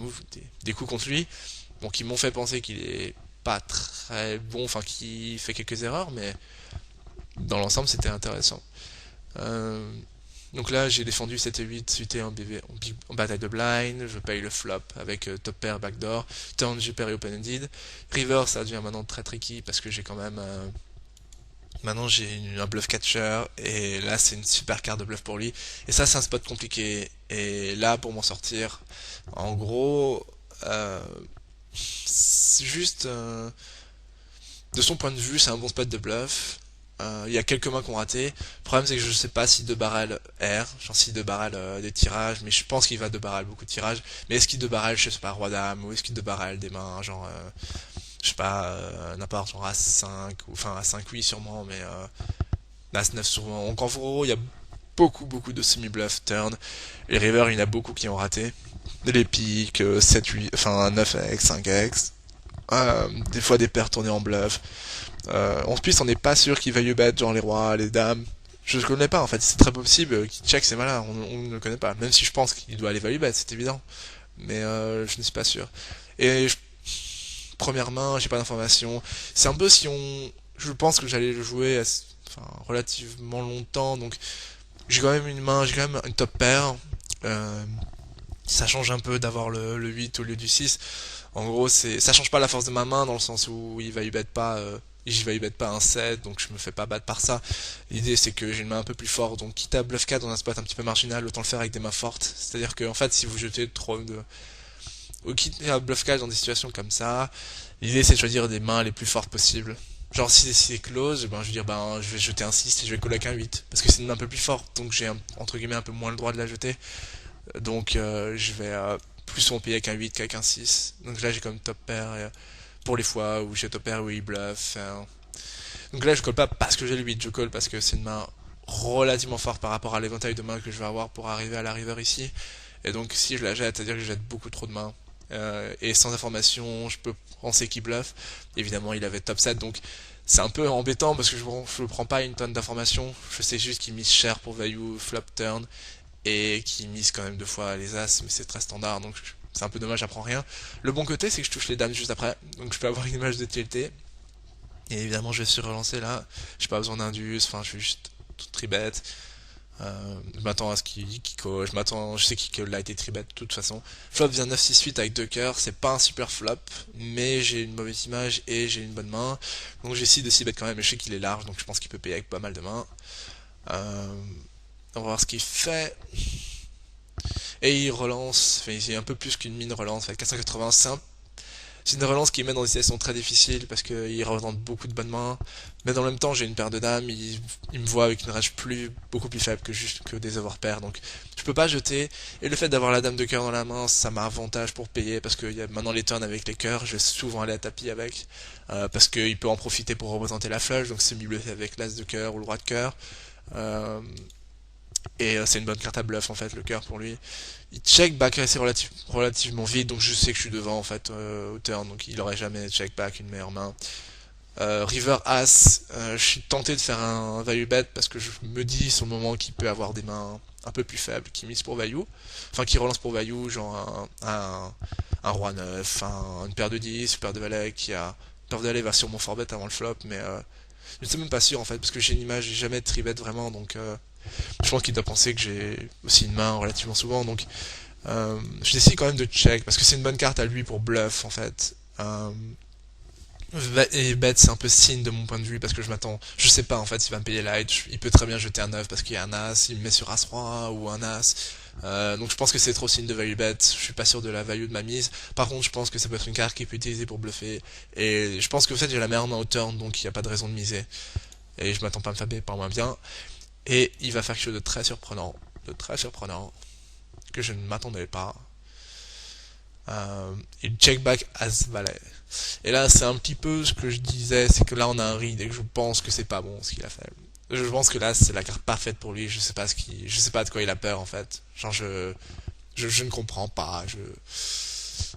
coups contre lui, bon, qui m'ont fait penser qu'il est pas très bon, enfin, qu'il fait quelques erreurs, mais dans l'ensemble, c'était intéressant. Euh, donc là, j'ai défendu 7 et 8 suité en bataille de blind, je paye le flop avec top pair backdoor, turn j'ai pair et open-ended. River, ça devient maintenant très tricky parce que j'ai quand même... maintenant j'ai un bluff catcher et là c'est une super carte de bluff pour lui. Et ça c'est un spot compliqué. Et là pour m'en sortir, en gros, c'est juste... de son point de vue, c'est un bon spot de bluff. Il y a quelques mains qui ont raté. Le problème, c'est que je sais pas si de barrel R, genre si de barrel des tirages, mais je pense qu'il va de barrel beaucoup de tirages. Mais est-ce qu'il de barrel, je sais pas, roi dame, ou est-ce qu'il de barrel des mains, genre, je sais pas, n'importe, genre As5, ou enfin As5 oui, sûrement, mais As9 sûrement. Donc en gros, il y a beaucoup de semi-bluff turn. Les rivers, il y en a beaucoup qui ont raté. Les piques, 7, 8, enfin 9x, 5x. Des fois des paires tournées en bluff. En plus, on n'est pas sûr qu'il veuille bet, genre les rois, les dames. Je ne connais pas en fait, c'est très possible qu'il check, c'est malin, on ne le connaît pas. Même si je pense qu'il doit aller value bet, c'est évident. Mais je ne suis pas sûr. Et première main, j'ai pas d'informations. C'est un peu si on. Je pense que j'allais le jouer enfin, relativement longtemps, donc j'ai quand même une main, j'ai quand même une top pair. Euh, Ça change un peu d'avoir le 8 au lieu du 6. En gros, ça change pas la force de ma main dans le sens où il va y bet pas, j'y va y bet pas un 7, donc je me fais pas battre par ça. L'idée c'est que j'ai une main un peu plus forte, donc quitte à bluff 4 dans un spot un petit peu marginal, autant le faire avec des mains fortes. C'est-à-dire que en fait, si vous jetez trop de, ou quitte à bluff 4 dans des situations comme ça, l'idée c'est de choisir des mains les plus fortes possibles. Genre si c'est close, ben, je veux dire ben je vais jeter un 6 et je vais coller avec un 8 parce que c'est une main un peu plus forte, donc j'ai entre guillemets un peu moins le droit de la jeter. Donc je vais plus souvent payer avec un 8 qu'avec un 6. Donc là j'ai comme top pair pour les fois où j'ai top pair où il bluff. Donc là je colle pas parce que j'ai le 8, je colle parce que c'est une main relativement forte par rapport à l'éventail de mains que je vais avoir pour arriver à la river ici. Et donc si je la jette, c'est-à-dire que je jette beaucoup trop de mains. Et sans information, je peux penser qu'il bluff. Évidemment il avait top 7, donc c'est un peu embêtant parce que je prends pas une tonne d'informations. Je sais juste qu'il mise cher pour value, flop turn et qui mise quand même deux fois les as, mais c'est très standard, donc c'est un peu dommage, j'apprends rien. Le bon côté, c'est que je touche les dames juste après, donc je peux avoir une image de TLT, et évidemment je vais se relancer là, j'ai pas besoin d'indus, enfin je suis juste tout tribet, je m'attends à ce qu'il call, je sais qu'il call là été tribet de toute façon. Flop vient 9-6-8 avec deux cœurs, c'est pas un super flop, mais j'ai une mauvaise image et j'ai une bonne main, donc j'essaie de s'y bet quand même, mais je sais qu'il est large, donc je pense qu'il peut payer avec pas mal de mains. On va voir ce qu'il fait. Et il relance, enfin, c'est un peu plus qu'une mine relance, fait 480, c'est une relance qui met dans des situations très difficiles parce qu'il retente beaucoup de bonnes mains, mais dans le même temps j'ai une paire de dames, il me voit avec une rage beaucoup plus faible que juste que des overpairs, donc je peux pas jeter, et le fait d'avoir la dame de cœur dans la main, ça m'a avantage pour payer, parce qu'il y a maintenant les turns avec les cœurs, je vais souvent aller à tapis avec, parce qu'il peut en profiter pour représenter la flush, donc c'est mieux avec l'as de cœur ou le roi de cœur, Et c'est une bonne carte à bluff en fait, le cœur pour lui. Il check back assez relativement vite, donc je sais que je suis devant en fait au turn, donc il aurait jamais check back une meilleure main. River As, je suis tenté de faire un value bet parce que je me dis sur le moment qu'il peut avoir des mains un peu plus faibles qui misent pour value, enfin qui relancent pour value, genre un roi 9, une paire de 10, une paire de valets qui a peur d'aller va sûrement fort bet avant le flop, mais je ne suis même pas sûr en fait parce que j'ai une image, j'ai jamais de 3-bet vraiment, donc je pense qu'il doit penser que j'ai aussi une main relativement souvent, donc je décide quand même de check parce que c'est une bonne carte à lui pour bluff en fait. Et bet c'est un peu signe de mon point de vue parce que je sais pas en fait s'il va me payer light, il peut très bien jeter un 9 parce qu'il y a un as, il me met sur as roi ou un as, donc je pense que c'est trop signe de value bet, je suis pas sûr de la value de ma mise, par contre je pense que ça peut être une carte qui peut utiliser pour bluffer, et je pense que en fait j'ai la meilleure main au turn donc il n'y a pas de raison de miser, et je m'attends pas à me faire payer par moins bien, et il va faire quelque chose de très surprenant, que je ne m'attendais pas. Il check back as valet. Et là, c'est un petit peu ce que je disais, c'est que là, on a un read et que je pense que c'est pas bon ce qu'il a fait. Je pense que là, c'est la carte parfaite pour lui. Je sais pas de quoi il a peur en fait. Genre, je ne comprends pas.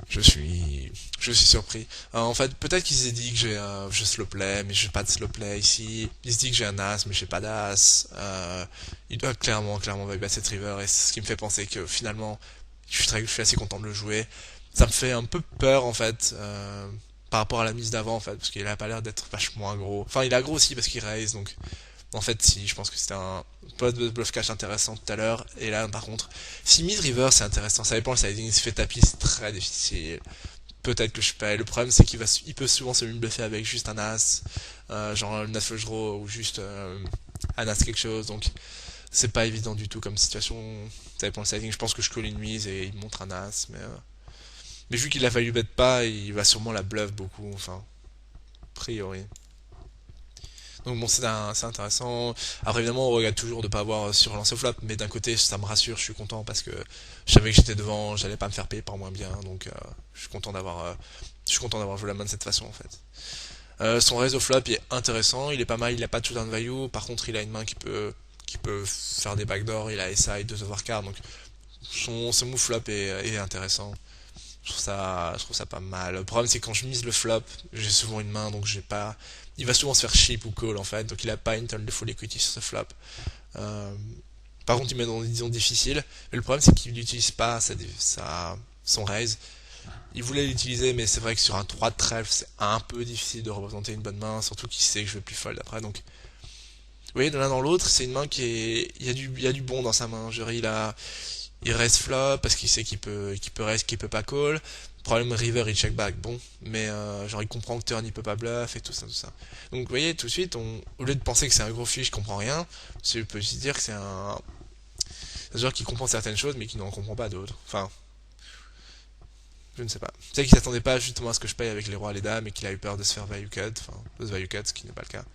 Je suis surpris. En fait, peut-être qu'il s'est dit que je slow play, mais j'ai pas de slow play ici. Il se dit que j'ai un as, mais j'ai pas d'as. Il doit clairement value cette river, et c'est ce qui me fait penser que finalement, je suis assez content de le jouer. Ça me fait un peu peur en fait, par rapport à la mise d'avant en fait, parce qu'il a pas l'air d'être vachement aggro. Enfin, il est aggro aussi parce qu'il raise, donc en fait, si, je pense que c'était un pot de bluff cash intéressant tout à l'heure. Et là, par contre, si mise river, c'est intéressant. Ça dépend le sizing. Il se fait tapis, c'est très difficile. Peut-être que je paye. Le problème, c'est il peut souvent se bluffer avec juste un as, genre le 9 flush draw ou juste un as quelque chose. Donc, c'est pas évident du tout comme situation. Ça dépend le sizing. Je pense que je colle une mise et il montre un as, mais vu qu'il a value bet pas, il va sûrement la bluff beaucoup. Enfin, a priori. Donc bon, c'est intéressant. Après évidemment, on regarde toujours de pas avoir surlancé au flop, mais d'un côté, ça me rassure, je suis content parce que je savais que j'étais devant, j'allais pas me faire payer par moins bien, donc je suis content d'avoir joué la main de cette façon en fait. Son raise au flop il est intéressant, il est pas mal, il a pas de showdown value, par contre il a une main qui peut faire des backdoors, il a SI, 2 overcards, donc son move flop est intéressant. Je trouve ça pas mal. Le problème c'est que quand je mise le flop, j'ai souvent une main donc j'ai pas. Il va souvent se faire chip ou call en fait, donc il a pas une tonne de full equity sur ce flop. Euh, Par contre il met dans des disons difficiles, mais le problème c'est qu'il n'utilise pas son raise. Il voulait l'utiliser mais c'est vrai que sur un 3 de trèfle c'est un peu difficile de représenter une bonne main, surtout qu'il sait que je vais plus fold après. Donc vous voyez de l'un dans l'autre c'est une main qui est. Il y a du bon dans sa main. Genre, il reste flop parce qu'il peut reste, qu'il peut pas call. Problème river, il check back, bon, mais genre il comprend que turn il peut pas bluff et tout ça, tout ça. Donc vous voyez, tout de suite, au lieu de penser que c'est un gros fiche, je comprends rien, je peux aussi dire que c'est un joueur qui comprend certaines choses mais qui n'en comprend pas d'autres. Enfin, je ne sais pas. C'est qu'il s'attendait pas justement à ce que je paye avec les rois et les dames et qu'il a eu peur de se faire value cut, enfin, de se value cut, ce qui n'est pas le cas.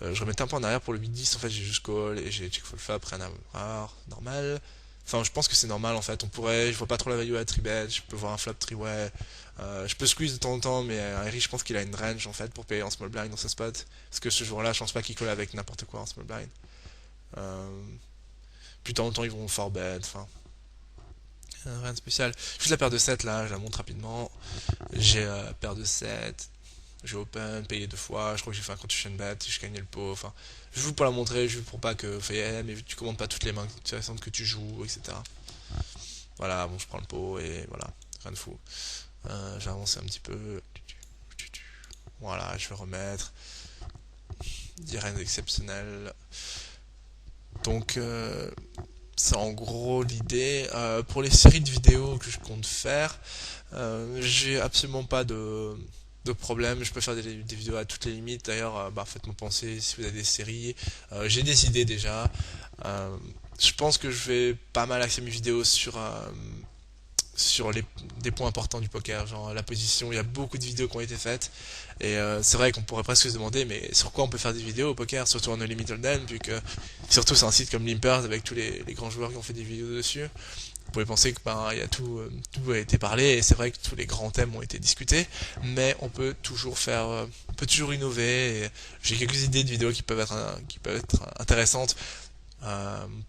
Je remettais un peu en arrière pour le 8-10, en fait j'ai juste call et j'ai check full flop, rien à voir, normal. Enfin, je pense que c'est normal en fait. Je vois pas trop la value à 3-bet, je peux voir un flop 3-way. Je peux squeeze de temps en temps, mais Harry, je pense qu'il a une range en fait pour payer en small blind dans ce spot. Parce que ce jour-là, je pense pas qu'il colle avec n'importe quoi en small blind. Euh, Plus de temps en temps, ils vont fort bet, enfin, rien de spécial. Juste la paire de 7 là, je la montre rapidement. J'ai paire de 7, j'ai open, payé 2 fois, je crois que j'ai fait un contusion bet, j'ai gagné le pot, enfin. Je joue pour la montrer, je joue pour pas que. Mais tu commandes pas toutes les mains intéressantes que tu joues, etc. Voilà, bon, je prends le pot et voilà, rien de fou. J'ai avancé un petit peu. Voilà, je vais remettre. Rien d'exceptionnel. Donc, c'est en gros l'idée. Pour les séries de vidéos que je compte faire, j'ai absolument pas de problème. Je peux faire des vidéos à toutes les limites. D'ailleurs, faites-moi penser si vous avez des séries. J'ai des idées déjà. Je pense que je vais pas mal axer mes vidéos sur des points importants du poker, genre la position. Il y a beaucoup de vidéos qui ont été faites, et c'est vrai qu'on pourrait presque se demander, mais sur quoi on peut faire des vidéos au poker, surtout en No Limit Hold'em, vu que surtout c'est un site comme Limpers avec tous les grands joueurs qui ont fait des vidéos dessus. Vous pouvez penser que il y a tout a été parlé, et c'est vrai que tous les grands thèmes ont été discutés, mais on peut toujours innover. J'ai quelques idées de vidéos qui peuvent être intéressantes.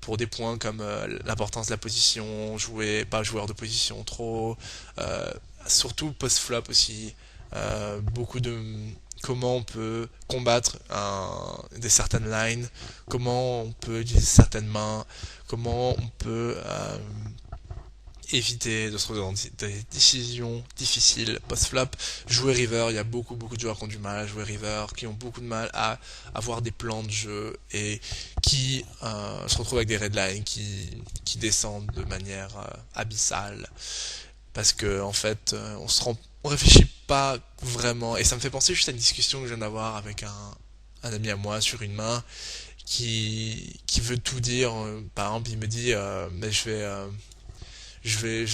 pour des points comme l'importance de la position, jouer pas joueur de position trop, euh, surtout post-flop aussi, beaucoup de comment on peut combattre des certaines lines, comment on peut utiliser certaines mains, comment on peut éviter de se retrouver dans des décisions difficiles post-flop. Jouer river, il y a beaucoup de joueurs qui ont du mal à jouer river, qui ont beaucoup de mal à avoir des plans de jeu et qui se retrouvent avec des redlines qui descendent de manière abyssale parce que en fait on réfléchit pas vraiment et ça me fait penser juste à une discussion que je viens d'avoir avec un ami à moi sur une main qui veut tout dire. Par exemple il me dit mais je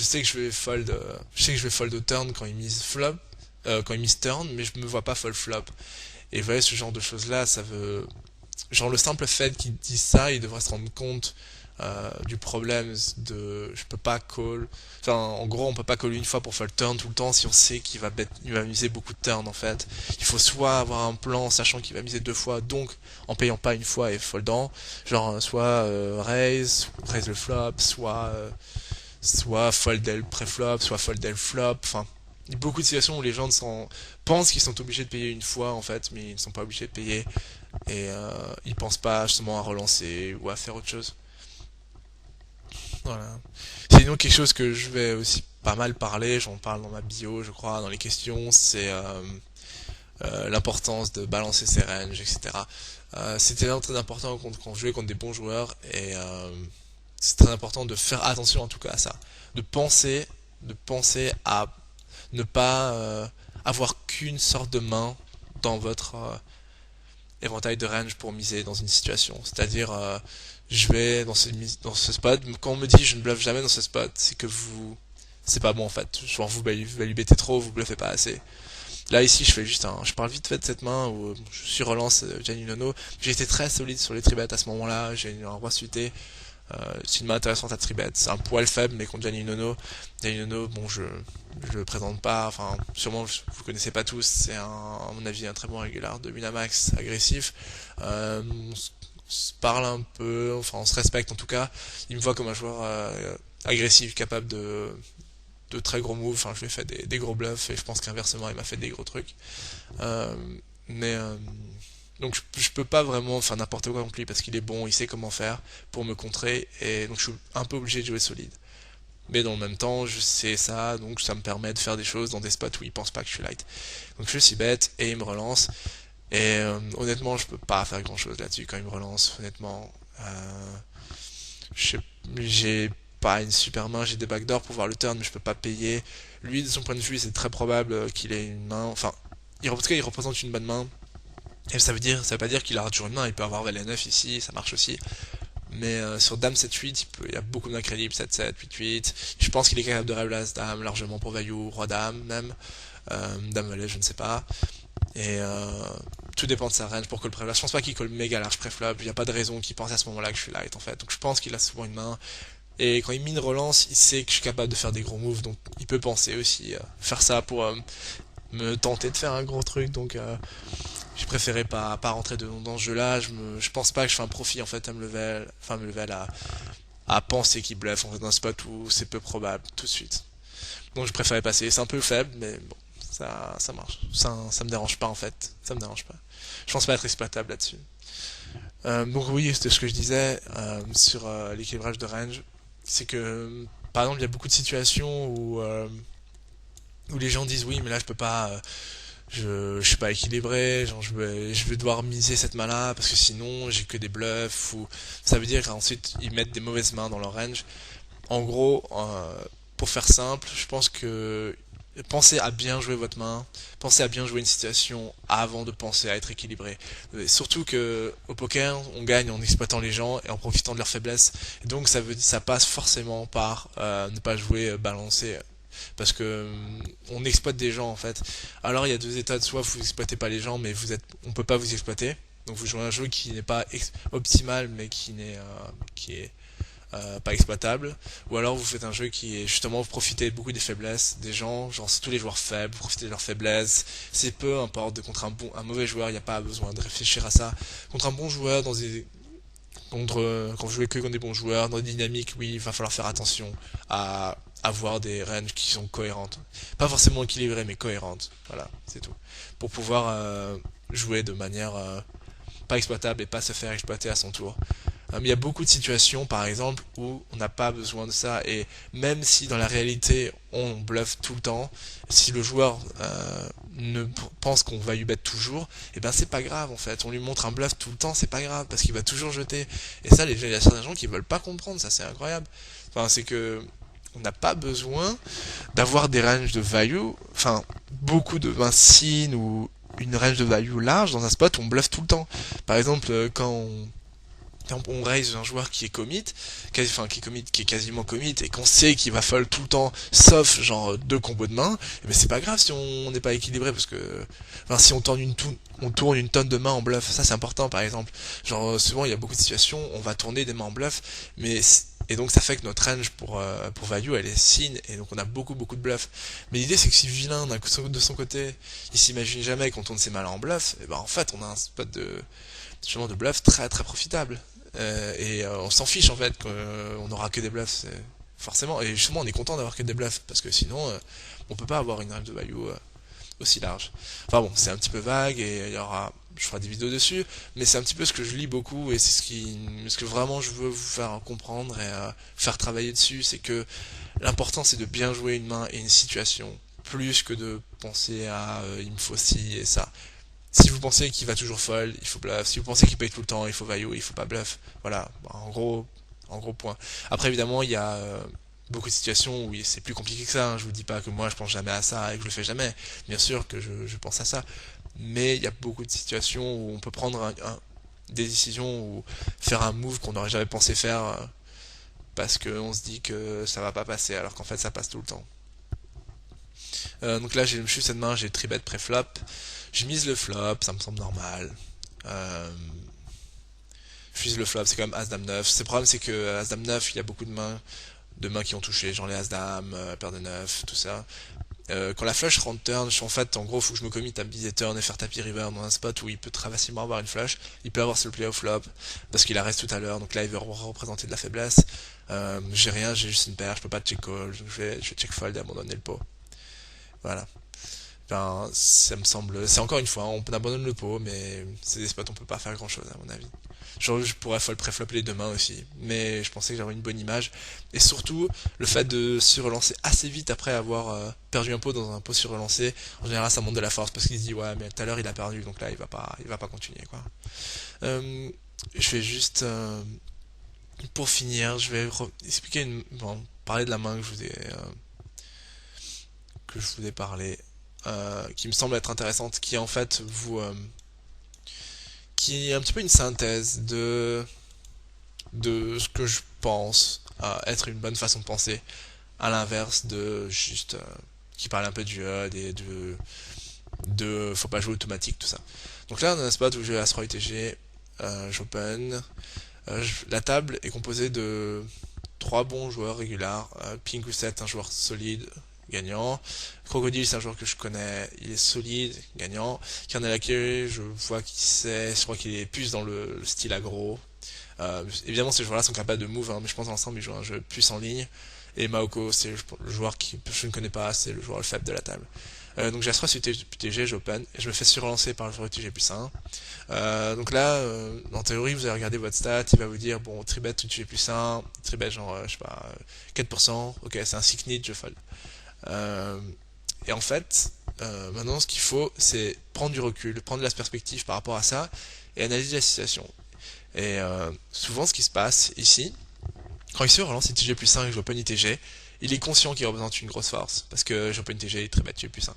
sais que je vais fold, je sais que je vais fold au turn quand il mise flop, quand il mise turn, mais je me vois pas fold flop. Et vous voyez, ce genre de choses-là, ça veut, genre le simple fait qu'il dise ça, il devrait se rendre compte du problème de, je peux pas call, enfin, en gros, on peut pas call une fois pour fold turn tout le temps si on sait il va miser beaucoup de turn en fait. Il faut soit avoir un plan sachant qu'il va miser deux fois, donc en payant pas une fois et foldant, genre soit raise le flop, soit fold pré-flop, soit fold flop, enfin, il y a beaucoup de situations où les gens pensent qu'ils sont obligés de payer une fois en fait, mais ils ne sont pas obligés de payer et ils pensent pas justement à relancer ou à faire autre chose. Voilà. Sinon quelque chose que je vais aussi pas mal parler, j'en parle dans ma bio, je crois, dans les questions, c'est l'importance de balancer ses ranges, etc. C'est tellement très important quand je joue contre des bons joueurs et c'est très important de faire attention en tout cas à ça, de penser à ne pas avoir qu'une sorte de main dans votre éventail de range pour miser dans une situation. C'est-à-dire, je vais dans ce spot, quand on me dit je ne bluffe jamais dans ce spot, c'est que c'est pas bon en fait. Genre vous validez trop, vous bluffez pas assez. Là ici je parle vite fait de cette main où je suis relance Gianni Nono. J'ai été très solide sur les tribets à ce moment-là, j'ai eu un roi suité. C'est une main intéressante à tribet. C'est un poil faible, mais contre Gianni Nono, bon, je le présente pas. Enfin, sûrement vous le connaissez pas tous. C'est à mon avis un très bon régular de Winamax agressif. On se parle un peu, enfin on se respecte en tout cas. Il me voit comme un joueur agressif, capable de très gros moves. Enfin, je lui ai fait des gros bluffs et je pense qu'inversement il m'a fait des gros trucs. Euh, mais donc je peux pas vraiment faire n'importe quoi contre lui parce qu'il est bon, il sait comment faire pour me contrer et donc je suis un peu obligé de jouer solide. Mais dans le même temps, je sais ça, donc ça me permet de faire des choses dans des spots où il pense pas que je suis light. Donc je suis bête et il me relance. Et honnêtement, je peux pas faire grand chose là-dessus quand il me relance. Honnêtement, j'ai pas une super main, j'ai des backdoors pour voir le turn, mais je peux pas payer. Lui, de son point de vue, c'est très probable qu'il ait une main. Enfin, en tout cas, il représente une bonne main. Et ça veut pas dire qu'il aura toujours une main, il peut avoir valet 9 ici, ça marche aussi. Mais sur Dame 7-8, il y a beaucoup d'incrédibles, 7-7, 8-8. Je pense qu'il est capable de reblast Dame largement pour value, Roi Dame même. Dame Valet, je ne sais pas. Et tout dépend de sa range pour call préflop. Je pense pas qu'il call méga large préflop, il n'y a pas de raison qu'il pense à ce moment-là que je suis light en fait. Donc je pense qu'il a souvent une main. Et quand il mine relance, il sait que je suis capable de faire des gros moves, donc il peut penser aussi faire ça pour me tenter de faire un gros truc. Donc j'ai préféré pas rentrer dans ce jeu-là. Je pense pas que je fais un profit en fait à me level à penser qu'il bluffe en fait, dans un spot où c'est peu probable tout de suite. Donc je préférais passer. C'est un peu faible, mais bon, ça marche. Ça me dérange pas en fait. Ça me dérange pas. Je pense pas être exploitable là-dessus. Donc oui, c'était ce que je disais sur l'équilibrage de range. C'est que par exemple, il y a beaucoup de situations où les gens disent oui, mais là je peux pas. Je suis pas équilibré, genre je vais devoir miser cette main là parce que sinon j'ai que des bluffs ou ça veut dire qu'ensuite ils mettent des mauvaises mains dans leur range. En gros, pour faire simple, je pense que pensez à bien jouer votre main, pensez à bien jouer une situation avant de penser à être équilibré. Surtout que au poker, on gagne en exploitant les gens et en profitant de leurs faiblesses. Et donc ça passe forcément par ne pas jouer balancé parce que on exploite des gens en fait. Alors il y a deux états, soit vous exploitez pas les gens, mais on peut pas vous exploiter. Donc vous jouez un jeu qui n'est pas optimal, mais qui est pas exploitable, ou alors vous faites un jeu qui est justement vous profitez beaucoup des faiblesses des gens, genre c'est tous les joueurs faibles, vous profitez de leurs faiblesses, c'est peu importe, contre un mauvais joueur, il n'y a pas besoin de réfléchir à ça. Contre un bon joueur, quand vous jouez que contre des bons joueurs, dans des dynamiques, oui, il va falloir faire attention à avoir des ranges qui sont cohérentes. Pas forcément équilibrées, mais cohérentes. Voilà, c'est tout. Pour pouvoir jouer de manière pas exploitable et pas se faire exploiter à son tour. Il y a beaucoup de situations, par exemple, où on n'a pas besoin de ça, et même si dans la réalité on bluffe tout le temps, si le joueur ne pense qu'on va lui bet toujours, et ben c'est pas grave en fait. On lui montre un bluff tout le temps, c'est pas grave parce qu'il va toujours jeter. Et ça, il y a certains gens qui veulent pas comprendre, ça c'est incroyable. Enfin, c'est que on n'a pas besoin d'avoir des ranges de value, enfin beaucoup de un sin ou une range de value large dans un spot où on bluffe tout le temps. Par exemple, quand on raise un joueur qui est commit, qui est quasiment commit, et qu'on sait qu'il va fold tout le temps, sauf genre deux combos de main, mais c'est pas grave si on n'est pas équilibré, parce que enfin, si on tourne une tonne de mains en bluff, ça c'est important par exemple. Genre souvent il y a beaucoup de situations, on va tourner des mains en bluff, et donc ça fait que notre range pour value elle est sin, et donc on a beaucoup de bluff. Mais l'idée c'est que si le vilain de son côté, il s'imagine jamais qu'on tourne ses mains en bluff, et ben en fait on a un spot justement de bluff très profitable. On s'en fiche en fait qu'on n'aura que des bluffs, forcément, et justement on est content d'avoir que des bluffs parce que sinon on peut pas avoir une range de value aussi large. Enfin bon, c'est un petit peu vague et il y aura, je ferai des vidéos dessus, mais c'est un petit peu ce que je lis beaucoup et c'est ce que vraiment je veux vous faire comprendre et faire travailler dessus, c'est que l'important c'est de bien jouer une main et une situation plus que de penser à il me faut ci et ça. Si vous pensez qu'il va toujours fold, il faut bluff. Si vous pensez qu'il paye tout le temps, il faut value, il faut pas bluff. Voilà, en gros point. Après évidemment, il y a beaucoup de situations où c'est plus compliqué que ça. Hein. Je vous dis pas que moi je pense jamais à ça et que je le fais jamais. Bien sûr que je pense à ça. Mais il y a beaucoup de situations où on peut prendre des décisions ou faire un move qu'on n'aurait jamais pensé faire parce qu'on se dit que ça va pas passer alors qu'en fait ça passe tout le temps. Donc là j'ai juste cette main, j'ai tribet pré-flop. Je mise le flop, ça me semble normal. Euh, je mise le flop, c'est quand même As-Dame 9. Le problème c'est que As-Dame 9, il y a beaucoup de mains qui ont touché, genre les As-Dame, paire de 9, tout ça. Quand la flush rentre turn, en fait, en gros, faut que je me commit à biser turn et faire tapis river dans un spot où il peut très facilement avoir une flush. Il peut avoir ce play au flop, parce qu'il arrête tout à l'heure, donc là il veut représenter de la faiblesse. J'ai rien, j'ai juste une paire, je peux pas check call, je vais check fold et abandonner le pot. Voilà. Ben, ça me semble. C'est encore une fois, on abandonne le pot, mais c'est des spots où on peut pas faire grand chose à mon avis. Genre, je pourrais fold préflop les deux mains aussi, mais je pensais que j'aurais une bonne image. Et surtout, le fait de se relancer assez vite après avoir perdu un pot dans un pot sur relancé, en général ça monte de la force parce qu'il se dit ouais, mais tout à l'heure il a perdu, donc là il va pas continuer quoi. Je vais juste. Pour finir, je vais expliquer parler de la main que je vous ai parlé. Qui me semble être intéressante, qui en fait qui est un petit peu une synthèse de ce que je pense être une bonne façon de penser, à l'inverse de juste qui parle un peu du HUD et de faut pas jouer automatique tout ça. Donc là on a un spot où je vais As-Roi UTG, j'open, la table est composée de trois bons joueurs réguliers, Pink Reset un joueur solide, gagnant. Crocodile, c'est un joueur que je connais, il est solide, gagnant. Karnalake, je vois qui c'est, je crois qu'il est plus dans le style aggro. Évidemment, ces joueurs-là sont capables de move, hein, mais je pense ensemble ils jouent un jeu plus en ligne. Et Maoko, c'est le joueur que je ne connais pas, c'est le joueur le faible de la table. Donc j'ai As-Roi sur UTG, j'open, et je me fais surlancer par le joueur UTG plus 1. Donc là, en théorie, vous allez regarder votre stat, il va vous dire, bon, tribet UTG plus 1, tribet genre, je sais pas, 4%, ok, c'est un sick need, je fold. Euh, et en fait, maintenant, ce qu'il faut, c'est prendre du recul, prendre de la perspective par rapport à ça, et analyser la situation. Et souvent, ce qui se passe ici, quand il se relance ITG plus 5 et que j'open ITG, il est conscient qu'il représente une grosse force, parce que j'open ITG, il est très bête, ITG plus 1.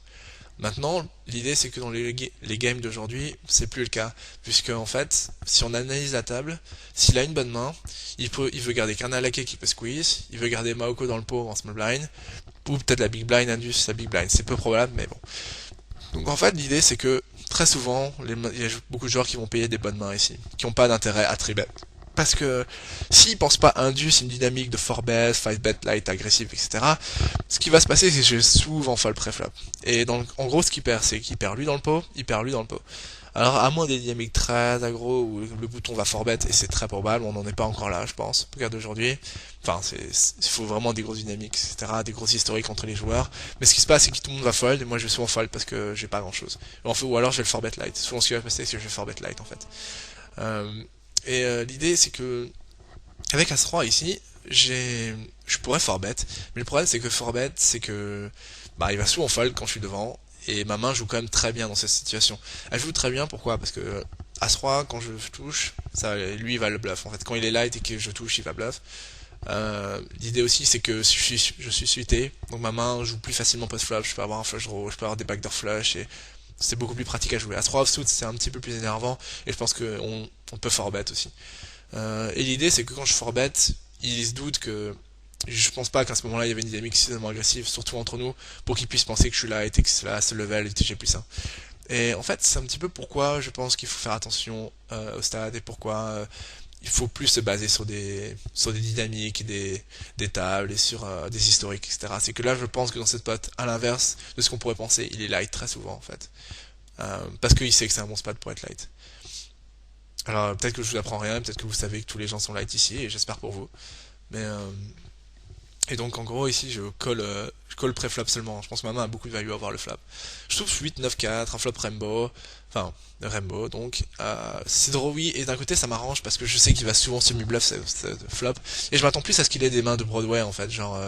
Maintenant, l'idée c'est que dans les games d'aujourd'hui, c'est plus le cas, puisque en fait, si on analyse la table, s'il a une bonne main, il veut garder Karnalake qui peut squeeze, il veut garder Maoko dans le pot en small blind, ou peut-être la big blind induce sa big blind, c'est peu probable, mais bon. Donc en fait, l'idée c'est que très souvent, il y a beaucoup de joueurs qui vont payer des bonnes mains ici, qui n'ont pas d'intérêt à tribet. Parce que s'ils pensent pas induce une dynamique de 4bet, 5bet light, agressif, etc., ce qui va se passer, c'est que je vais souvent fold préflop. Et donc, en gros, ce qu'il perd, c'est qu'il perd lui dans le pot, il perd lui dans le pot. Alors, à moins des dynamiques très aggro où le bouton va fort bête, et c'est très probable, on n'en est pas encore là, je pense, regarde aujourd'hui. Enfin, il faut vraiment des grosses dynamiques, etc., des grosses historiques entre les joueurs. Mais ce qui se passe, c'est que tout le monde va fold, et moi je vais souvent fold parce que j'ai pas grand chose. Ou alors je vais le fort bet light. Souvent ce qui va passer, c'est que je vais fort bet light en fait. Euh, L'idée, c'est que, avec As-3 ici, je pourrais fort bet, mais le problème c'est que fort bet, c'est que, bah, il va souvent fold quand je suis devant, et ma main joue quand même très bien dans cette situation. Elle joue très bien, pourquoi? Parce que As-3, quand je touche, ça, lui, il va le bluff. En fait, quand il est light et que je touche, il va bluff. L'idée aussi, c'est que je suis suité, donc ma main joue plus facilement post-flop, je peux avoir un flush draw, je peux avoir des backdoor flush, et c'est beaucoup plus pratique à jouer. As-3 offsuit, c'est un petit peu plus énervant, et je pense qu'on on peut forbet aussi. Et l'idée, c'est que quand je forbet, il se doute que je pense pas qu'à ce moment-là il y avait une dynamique suffisamment agressive, surtout entre nous, pour qu'il puisse penser que je suis là et que c'est là, ce level et que j'ai plus 1. Et en fait, c'est un petit peu pourquoi je pense qu'il faut faire attention au stade et pourquoi il faut plus se baser sur des dynamiques, des tables et sur des historiques, etc. C'est que là, je pense que dans cette spot, à l'inverse de ce qu'on pourrait penser, il est light très souvent en fait. Parce qu'il sait que c'est un bon spot pour être light. Alors peut-être que je vous apprends rien, peut-être que vous savez que tous les gens sont light ici, et j'espère pour vous. Mais et donc en gros ici je colle pré-flop seulement. Je pense que ma main a beaucoup de value à voir le flop. Je trouve 8, 9, 4, un flop rainbow. Enfin, rainbow donc. C'est drôle oui, et d'un côté ça m'arrange parce que je sais qu'il va souvent semi-bluff ce flop. Et je m'attends plus à ce qu'il ait des mains de Broadway en fait, genre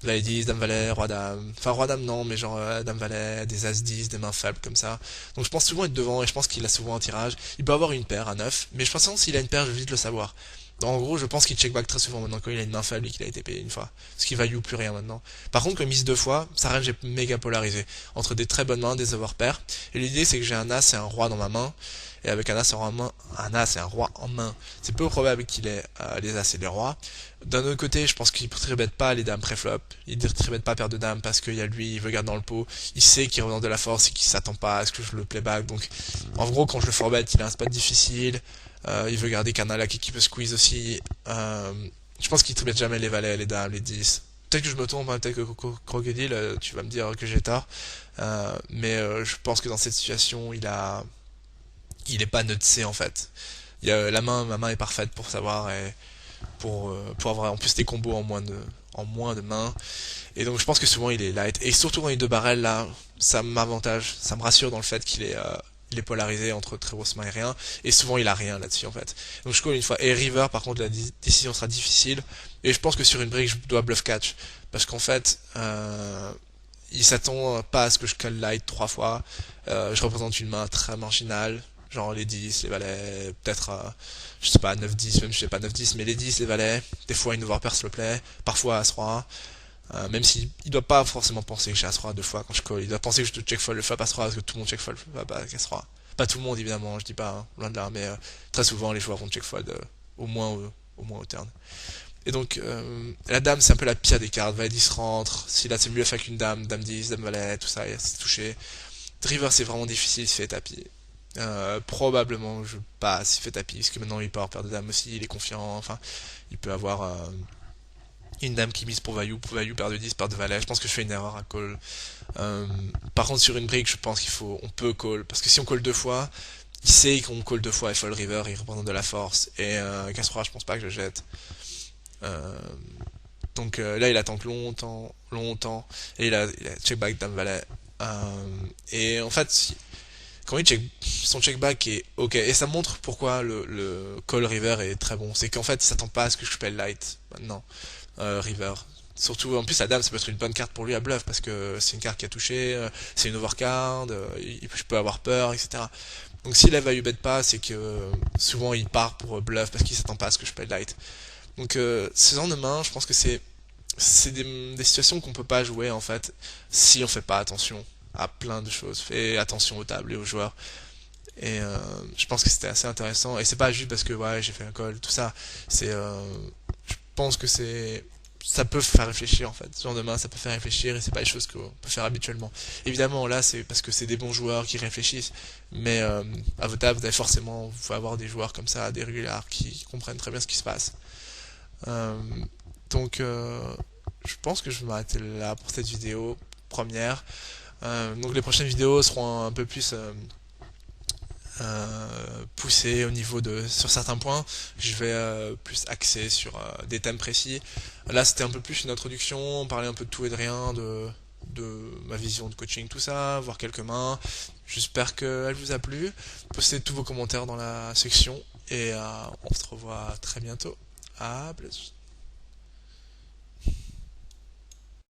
Valet 10, Dame Valet, Roi Dame. Enfin Roi Dame non, mais genre Dame Valet, des As 10, des mains faibles comme ça. Donc je pense souvent être devant et je pense qu'il a souvent un tirage. Il peut avoir une paire à 9, mais je pense que s'il a une paire, je vais vite le savoir. En gros, je pense qu'il check back très souvent maintenant quand il a une main faible et qu'il a été payé une fois. Ce qui value plus rien maintenant. Par contre, quand il mise deux fois, sa range est méga polarisée. Entre des très bonnes mains, des overpairs. Et l'idée, c'est que j'ai un as et un roi dans ma main. Et avec un as et un roi en main, c'est peu probable qu'il ait les as et les rois. D'un autre côté, je pense qu'il ne tribette pas les dames pré-flop. Il ne tribette pas paire de dames parce qu'il y a lui, il veut garder dans le pot. Il sait qu'il revient de la force et qu'il s'attend pas à ce que je le playback. Donc, en gros, quand je le forbet, il a un spot difficile. Il veut garder Karnalaki qui peut squeeze aussi. Je pense qu'il ne traite jamais les valets, les dames, les 10. Peut-être que je me trompe, hein, peut-être que Crocodile, tu vas me dire que j'ai tort. Mais je pense que dans cette situation, il est pas nutsé en fait. Ma main est parfaite pour savoir et pour avoir en plus des combos en moins de mains. Et donc je pense que souvent il est light. Et surtout quand il est deux barrels là, ça m'avantage, ça me rassure dans le fait il est polarisé entre très grosses mains et rien. Et souvent il a rien là-dessus en fait. Donc je call une fois. Et river par contre la décision sera difficile. Et je pense que sur une brique je dois bluff catch. Parce qu'en fait, il s'attend pas à ce que je call light trois fois. Je représente une main très marginale. Genre les 10, les valets, peut-être, je sais pas, 9-10, même je sais pas 9-10, mais les 10, les valets, des fois une overpair s'il le plaît, parfois As-Roi, même s'il il doit pas forcément penser que j'ai As-Roi deux fois quand je call, il doit penser que je check fold le flop As-Roi parce que tout le monde check fold le flop As-Roi. Pas tout le monde évidemment, je dis pas, hein, loin de là, mais très souvent les joueurs vont check fold au moins au turn. Et donc la dame c'est un peu la pire des cartes, valet 10 rentre, si là c'est mieux avec une dame, dame 10, dame valet, tout ça, c'est touché. River c'est vraiment difficile, il se fait tapis. Probablement je passe, il fait tapis, parce que maintenant il peut avoir paire de dames aussi, il est confiant, enfin, il peut avoir une dame qui mise pour value, paire de 10, paire de valet, je pense que je fais une erreur à call. Par contre sur une brique, je pense on peut call, parce que si on call deux fois, il sait qu'on call deux fois, il fold river, il représente de la force, et Casse-Roi, je pense pas que je jette. Euh, donc là il attend longtemps, longtemps, et il a check back dame valet. Et en fait, quand il check, son check back est ok. Et ça montre pourquoi le call river est très bon. C'est qu'en fait, il s'attend pas à ce que je pèle light maintenant, river. Surtout, en plus, la dame, ça peut être une bonne carte pour lui à bluff parce que c'est une carte qui a touché, c'est une overcard, je peux avoir peur, etc. Donc s'il a value bet pas, c'est que souvent il part pour bluff parce qu'il s'attend pas à ce que je pèle light. Donc ce genre de main, je pense que c'est des situations qu'on peut pas jouer en fait si on fait pas attention à plein de choses. Fais attention aux tables et aux joueurs. Et je pense que c'était assez intéressant. Et c'est pas juste parce que ouais j'ai fait un call, tout ça. Je pense que ça peut faire réfléchir en fait. Ce genre de main, ça peut faire réfléchir et c'est pas les choses qu'on peut faire habituellement. Évidemment, là, c'est parce que c'est des bons joueurs qui réfléchissent, mais à votre table, vous pouvez avoir des joueurs comme ça, des régulars qui comprennent très bien ce qui se passe. Euh, donc, je pense que je vais m'arrêter là pour cette vidéo première. Donc, les prochaines vidéos seront un peu plus poussé au niveau de sur certains points. Je vais plus axer sur des thèmes précis. Là, c'était un peu plus une introduction, parler un peu de tout et de rien, de ma vision de coaching, tout ça, voir quelques mains. J'espère qu'elle vous a plu. Postez tous vos commentaires dans la section et on se revoit très bientôt. À plus.